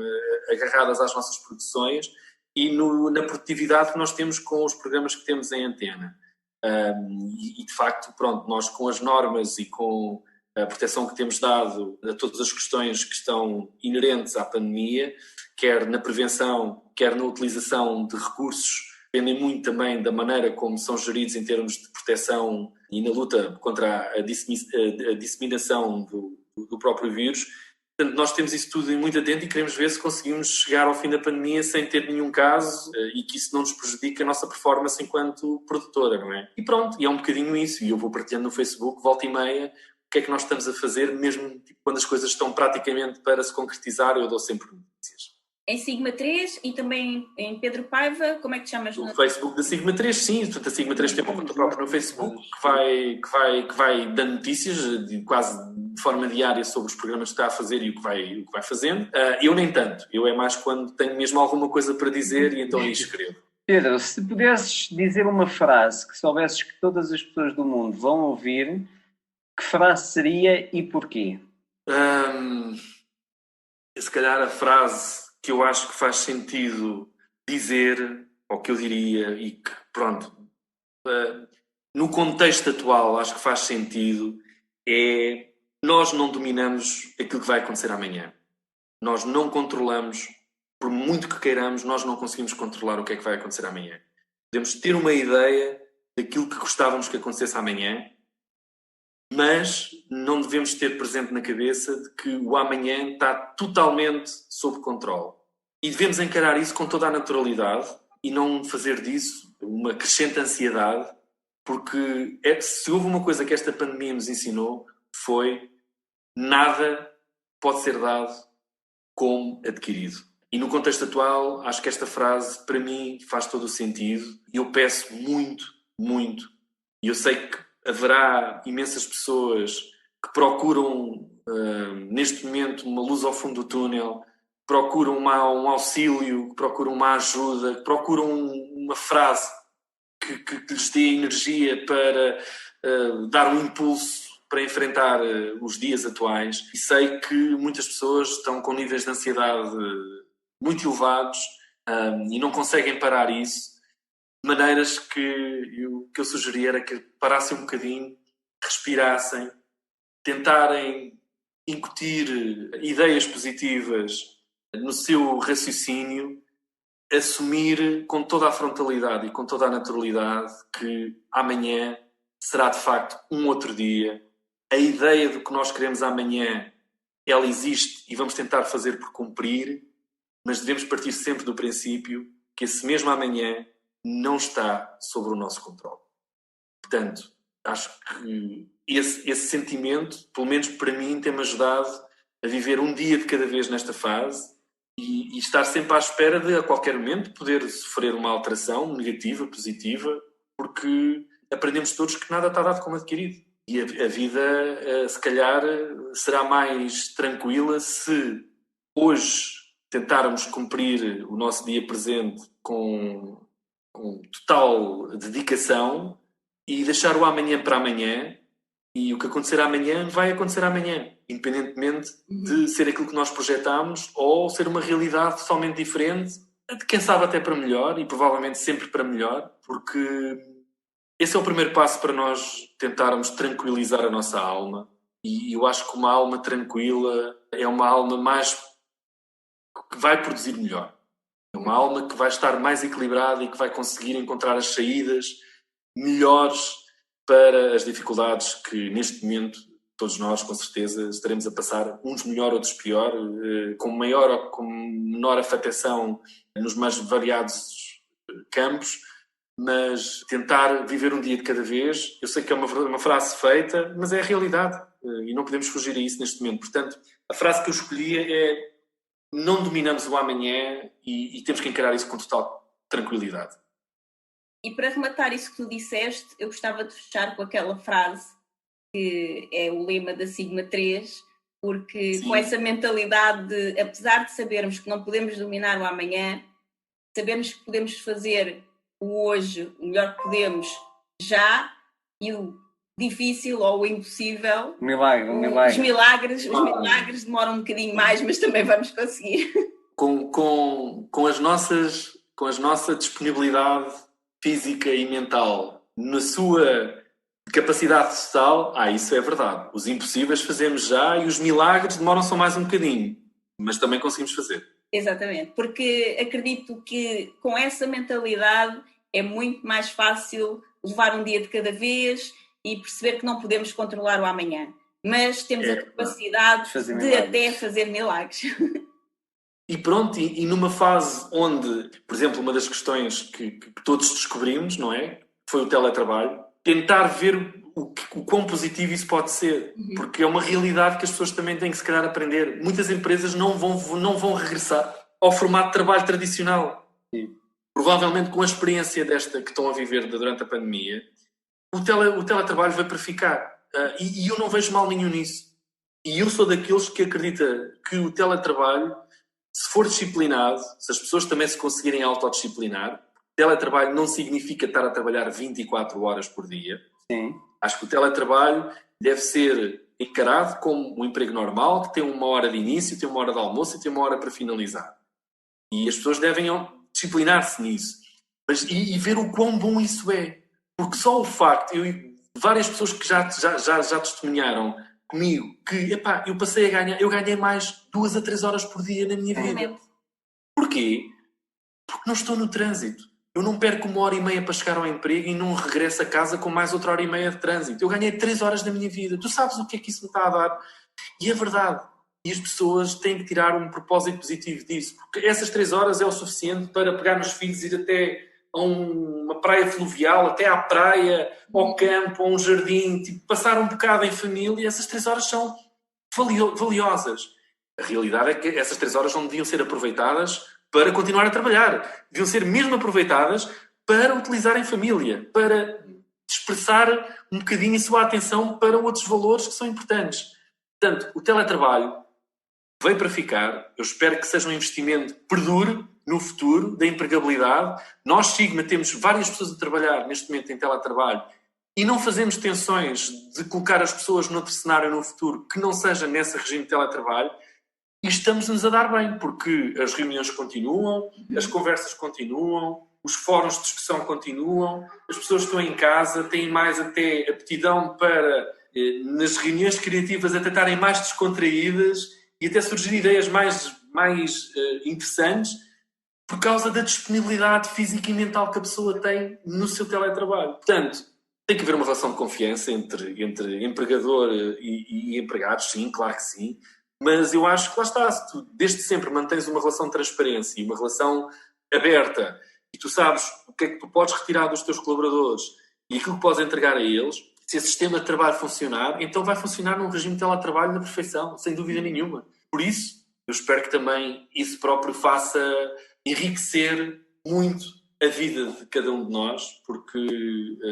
agarradas às nossas produções e na produtividade que nós temos com os programas que temos em antena. E de facto, pronto, nós com as normas e com a proteção que temos dado a todas as questões que estão inerentes à pandemia, quer na prevenção, quer na utilização de recursos, dependem muito também da maneira como são geridos em termos de proteção e na luta contra a disseminação do próprio vírus. Portanto, nós temos isso tudo muito atento e queremos ver se conseguimos chegar ao fim da pandemia sem ter nenhum caso e que isso não nos prejudique a nossa performance enquanto produtora, não é? E pronto, e é um bocadinho isso. E eu vou partilhando no Facebook, volta e meia, o que é que nós estamos a fazer, mesmo quando as coisas estão praticamente para se concretizar, eu dou sempre notícias. Em Sigma 3 e também em Pedro Paiva, como é que te chamas? No Facebook da Sigma 3, sim. Portanto, a Sigma 3 tem uma conta própria no Facebook que vai dando notícias quase de forma diária sobre os programas que está a fazer e o que vai fazendo. Eu nem tanto. Eu é mais quando tenho mesmo alguma coisa para dizer e então aí escrevo. Pedro, se pudesses dizer uma frase que soubesses que todas as pessoas do mundo vão ouvir, que frase seria e porquê? Se calhar a frase que eu acho que faz sentido dizer, ou que eu diria, e que, pronto, no contexto atual acho que faz sentido, é: nós não dominamos aquilo que vai acontecer amanhã. Nós não controlamos, por muito que queiramos, nós não conseguimos controlar o que é que vai acontecer amanhã. Podemos ter uma ideia daquilo que gostávamos que acontecesse amanhã, mas não devemos ter presente na cabeça de que o amanhã está totalmente sob controle. E devemos encarar isso com toda a naturalidade e não fazer disso uma crescente ansiedade, porque se houve uma coisa que esta pandemia nos ensinou, foi: nada pode ser dado como adquirido. E no contexto atual, acho que esta frase, para mim, faz todo o sentido. E eu peço muito, muito, e eu sei que haverá imensas pessoas que procuram, neste momento, uma luz ao fundo do túnel, procuram um auxílio, procuram uma ajuda, procuram uma frase que lhes dê energia para dar um impulso para enfrentar os dias atuais. E sei que muitas pessoas estão com níveis de ansiedade muito elevados e não conseguem parar isso. Maneiras que eu sugeria era que parassem um bocadinho, respirassem, tentarem incutir ideias positivas no seu raciocínio, assumir com toda a frontalidade e com toda a naturalidade que amanhã será de facto um outro dia. A ideia do que nós queremos amanhã, ela existe e vamos tentar fazer por cumprir, mas devemos partir sempre do princípio que esse mesmo amanhã não está sobre o nosso controle. Portanto, acho que esse sentimento, pelo menos para mim, tem-me ajudado a viver um dia de cada vez nesta fase e estar sempre à espera de, a qualquer momento, poder sofrer uma alteração negativa, positiva, porque aprendemos todos que nada está dado como adquirido. E a vida, se calhar, será mais tranquila se hoje tentarmos cumprir o nosso dia presente com total dedicação e deixar o amanhã para amanhã, e o que acontecer amanhã vai acontecer amanhã, independentemente de ser aquilo que nós projetámos ou ser uma realidade totalmente diferente, de quem sabe até para melhor, e provavelmente sempre para melhor, porque esse é o primeiro passo para nós tentarmos tranquilizar a nossa alma. E eu acho que uma alma tranquila é uma alma mais que vai produzir melhor. É uma alma que vai estar mais equilibrada e que vai conseguir encontrar as saídas melhores para as dificuldades que neste momento todos nós com certeza estaremos a passar, uns melhor, outros pior, com maior ou com menor afetação nos mais variados campos, mas tentar viver um dia de cada vez. Eu sei que é uma frase feita, mas é a realidade e não podemos fugir a isso neste momento. Portanto, a frase que eu escolhi é: não dominamos o amanhã e temos que encarar isso com total tranquilidade. E para rematar isso que tu disseste, eu gostava de fechar com aquela frase que é o lema da Sigma 3, porque sim, com essa mentalidade de, apesar de sabermos que não podemos dominar o amanhã, sabemos que podemos fazer o hoje o melhor que podemos já, e o difícil ou o impossível, os milagres demoram um bocadinho mais, mas também vamos conseguir. Com a nossa disponibilidade física e mental na sua Capacidade total, isso é verdade. Os impossíveis fazemos já e os milagres demoram só mais um bocadinho, mas também conseguimos fazer. Exatamente, porque acredito que com essa mentalidade é muito mais fácil levar um dia de cada vez e perceber que não podemos controlar o amanhã, mas temos a capacidade de até fazer milagres. E pronto, e numa fase onde, por exemplo, uma das questões que todos descobrimos, não é? Foi o teletrabalho. Tentar ver o quão positivo isso pode ser, porque é uma realidade que as pessoas também têm que, se calhar, aprender. Muitas empresas não vão regressar ao formato de trabalho tradicional. Sim. Provavelmente, com a experiência desta que estão a viver durante a pandemia, o teletrabalho vai para ficar. E eu não vejo mal nenhum nisso. E eu sou daqueles que acredita que o teletrabalho, se for disciplinado, se as pessoas também se conseguirem autodisciplinar, teletrabalho não significa estar a trabalhar 24 horas por dia. Sim. Acho que o teletrabalho deve ser encarado como um emprego normal, que tem uma hora de início, tem uma hora de almoço e tem uma hora para finalizar. E as pessoas devem disciplinar-se nisso. E ver o quão bom isso é. Porque só o facto, várias pessoas que já testemunharam comigo, que eu passei a ganhar, eu ganhei mais 2 a 3 horas por dia na minha vida. Porquê? Porque não estou no trânsito. Eu não perco 1h30 para chegar ao emprego e não regresso a casa com mais outra 1h30 de trânsito. Eu ganhei 3 horas da minha vida. Tu sabes o que é que isso me está a dar? E é verdade. E as pessoas têm que tirar um propósito positivo disso. Porque essas 3 horas é o suficiente para pegar nos filhos e ir até a uma praia fluvial, até à praia, ao campo, a um jardim, passar um bocado em família. Essas 3 horas são valiosas. A realidade é que essas 3 horas não deviam ser aproveitadas para continuar a trabalhar. Deviam ser mesmo aproveitadas para utilizar em família, para expressar um bocadinho a sua atenção para outros valores que são importantes. Portanto, o teletrabalho veio para ficar. Eu espero que seja um investimento que perdure no futuro, da empregabilidade. Nós, Sigma, temos várias pessoas a trabalhar neste momento em teletrabalho e não fazemos tensões de colocar as pessoas noutro cenário no futuro que não seja nesse regime de teletrabalho. E estamos-nos a dar bem, porque as reuniões continuam, as conversas continuam, os fóruns de discussão continuam, as pessoas estão em casa, têm mais até aptidão para, nas reuniões criativas, até estarem mais descontraídas e até surgir ideias mais interessantes por causa da disponibilidade física e mental que a pessoa tem no seu teletrabalho. Portanto, tem que haver uma relação de confiança entre empregador e empregados, sim, claro que sim. Mas eu acho que lá está, se tu desde sempre mantens uma relação de transparência e uma relação aberta e tu sabes o que é que tu podes retirar dos teus colaboradores e aquilo que podes entregar a eles, se esse sistema de trabalho funcionar, então vai funcionar num regime de teletrabalho na perfeição, sem dúvida nenhuma. Por isso, eu espero que também isso próprio faça enriquecer muito a vida de cada um de nós, porque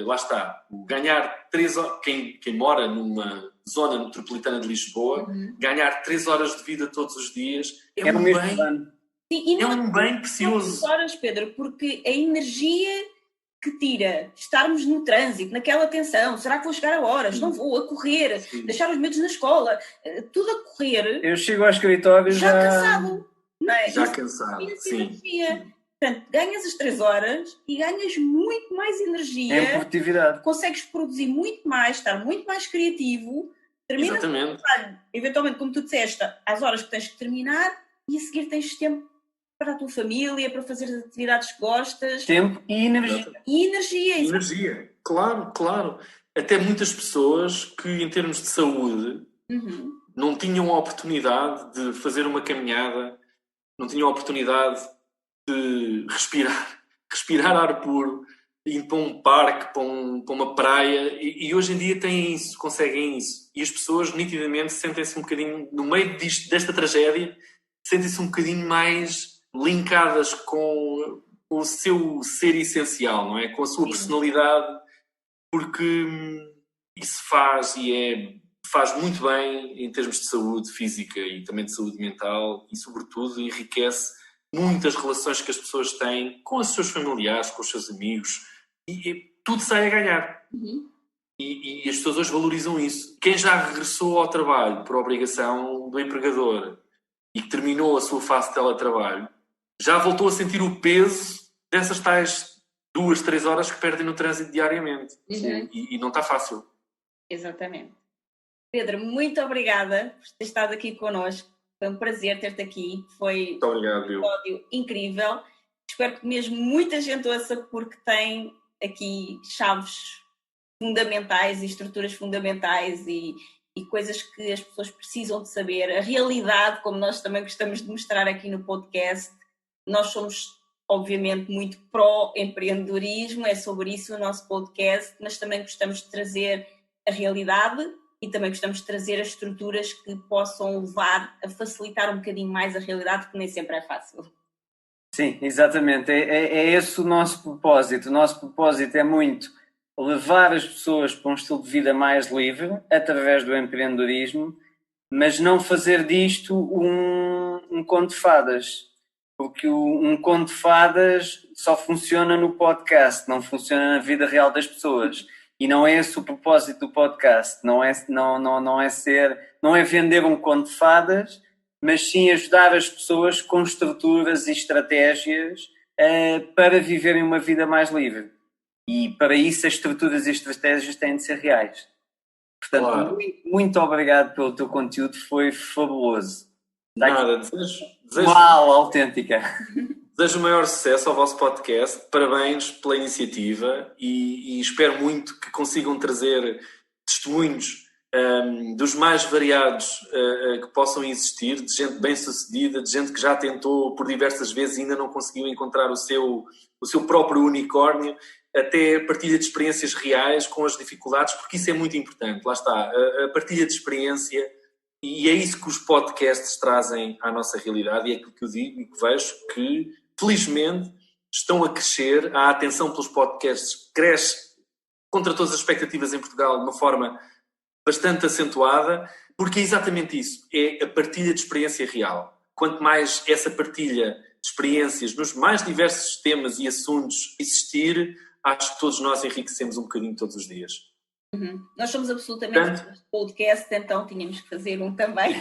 lá está, ganhar 3 horas, quem mora numa zona metropolitana de Lisboa, ganhar 3 horas de vida todos os dias é um bem, Sim, é um bem precioso. 3 horas, Pedro, porque a energia que tira estarmos no trânsito, naquela tensão, será que vou chegar a horas? Não vou, a correr, deixar os medos na escola, tudo a correr. Eu chego ao escritório já cansado, não é? Já cansado, sim. Energia. Portanto, ganhas as 3 horas e ganhas muito mais energia. Em produtividade. Consegues produzir muito mais, estar muito mais criativo. Terminas o trabalho, eventualmente, como tu disseste, às horas que tens que terminar e a seguir tens tempo para a tua família, para fazer as atividades que gostas. Tempo e energia. Energia, claro. Até muitas pessoas que, em termos de saúde, não tinham a oportunidade de fazer uma caminhada, não tinham a oportunidade de respirar ar puro, ir para um parque, para uma praia, e hoje em dia têm isso, conseguem isso. E as pessoas nitidamente sentem-se um bocadinho, no meio desta tragédia, sentem-se um bocadinho mais linkadas com o seu ser essencial, não é? Com a sua personalidade, porque isso faz muito bem em termos de saúde física e também de saúde mental e, sobretudo, enriquece muitas relações que as pessoas têm com os seus familiares, com os seus amigos, e tudo sai a ganhar. E as pessoas hoje valorizam isso. Quem já regressou ao trabalho por obrigação do empregador e que terminou a sua fase de teletrabalho, já voltou a sentir o peso dessas tais 2, 3 horas que perdem no trânsito diariamente. Uhum. E não está fácil. Exatamente. Pedro, muito obrigada por ter estado aqui connosco. Foi um prazer ter-te aqui. Foi Muito obrigado, um Bill. episódio incrível. Espero que mesmo muita gente ouça, porque tem aqui chaves fundamentais e estruturas fundamentais e coisas que as pessoas precisam de saber. A realidade, como nós também gostamos de mostrar aqui no podcast, nós somos obviamente muito pró-empreendedorismo, é sobre isso o nosso podcast, mas também gostamos de trazer a realidade e também gostamos de trazer as estruturas que possam levar a facilitar um bocadinho mais a realidade, porque nem sempre é fácil. Sim, exatamente. É esse o nosso propósito. O nosso propósito é muito levar as pessoas para um estilo de vida mais livre através do empreendedorismo, mas não fazer disto um conto de fadas. Porque um conto de fadas só funciona no podcast, não funciona na vida real das pessoas. E não é esse o propósito do podcast. Não é vender um conto de fadas, mas sim ajudar as pessoas com estruturas e estratégias para viverem uma vida mais livre. E para isso as estruturas e estratégias têm de ser reais. Portanto, Claro. muito obrigado pelo teu conteúdo, foi fabuloso. Nada, desejo Uma aula autêntica. Desejo o maior sucesso ao vosso podcast. Parabéns pela iniciativa e espero muito que consigam trazer testemunhos dos mais variados que possam existir, de gente bem-sucedida, de gente que já tentou por diversas vezes e ainda não conseguiu encontrar o seu próprio unicórnio, até partilha de experiências reais com as dificuldades, porque isso é muito importante. Lá está, a partilha de experiência, e é isso que os podcasts trazem à nossa realidade, e é aquilo que eu digo e que vejo, que felizmente estão a crescer, a atenção pelos podcasts cresce contra todas as expectativas em Portugal de uma forma bastante acentuada, porque é exatamente isso, é a partilha de experiência real. Quanto mais essa partilha de experiências nos mais diversos temas e assuntos existir, acho que todos nós enriquecemos um bocadinho todos os dias. Uhum. Nós somos absolutamente podcast, então tínhamos que fazer um também.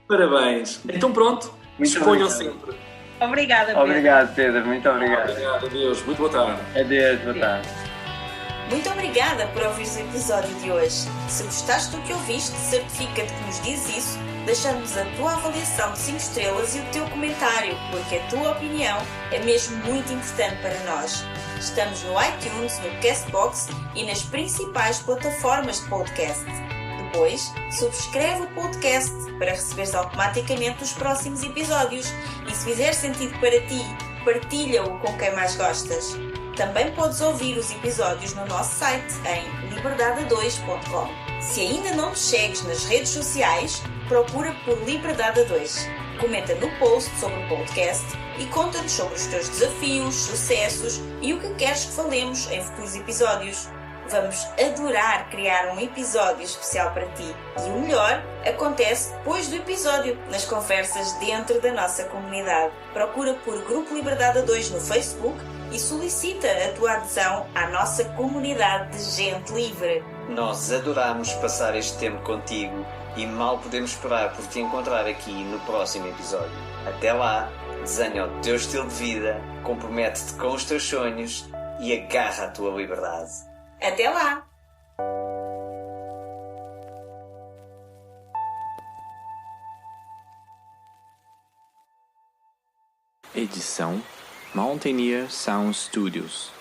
Parabéns. Então pronto, disponham sempre. Obrigada, Pedro. Obrigado, Pedro. Muito obrigado. Obrigado, adeus. Muito boa tarde. Adeus, boa tarde. Muito obrigada por ouvires o episódio de hoje. Se gostaste do que ouviste, certifica-te que nos dizes isso, deixando-nos a tua avaliação de 5 estrelas e o teu comentário, porque a tua opinião é mesmo muito importante para nós. Estamos no iTunes, no Castbox e nas principais plataformas de podcast. Depois, subscreve o podcast para receberes automaticamente os próximos episódios e, se fizer sentido para ti, partilha-o com quem mais gostas. Também podes ouvir os episódios no nosso site em liberdade2.com. Se ainda não nos segues nas redes sociais, procura por Liberdade 2. Comenta no post sobre o podcast e conta-nos sobre os teus desafios, sucessos e o que queres que falemos em futuros episódios. Vamos adorar criar um episódio especial para ti. E o melhor acontece depois do episódio, nas conversas dentro da nossa comunidade. Procura por Grupo Liberdade 2 no Facebook e solicita a tua adesão à nossa comunidade de gente livre. Nós adoramos passar este tempo contigo e mal podemos esperar por te encontrar aqui no próximo episódio. Até lá, desenha o teu estilo de vida, compromete-te com os teus sonhos e agarra a tua liberdade. Até lá! Edição Mountaineer Sound Studios.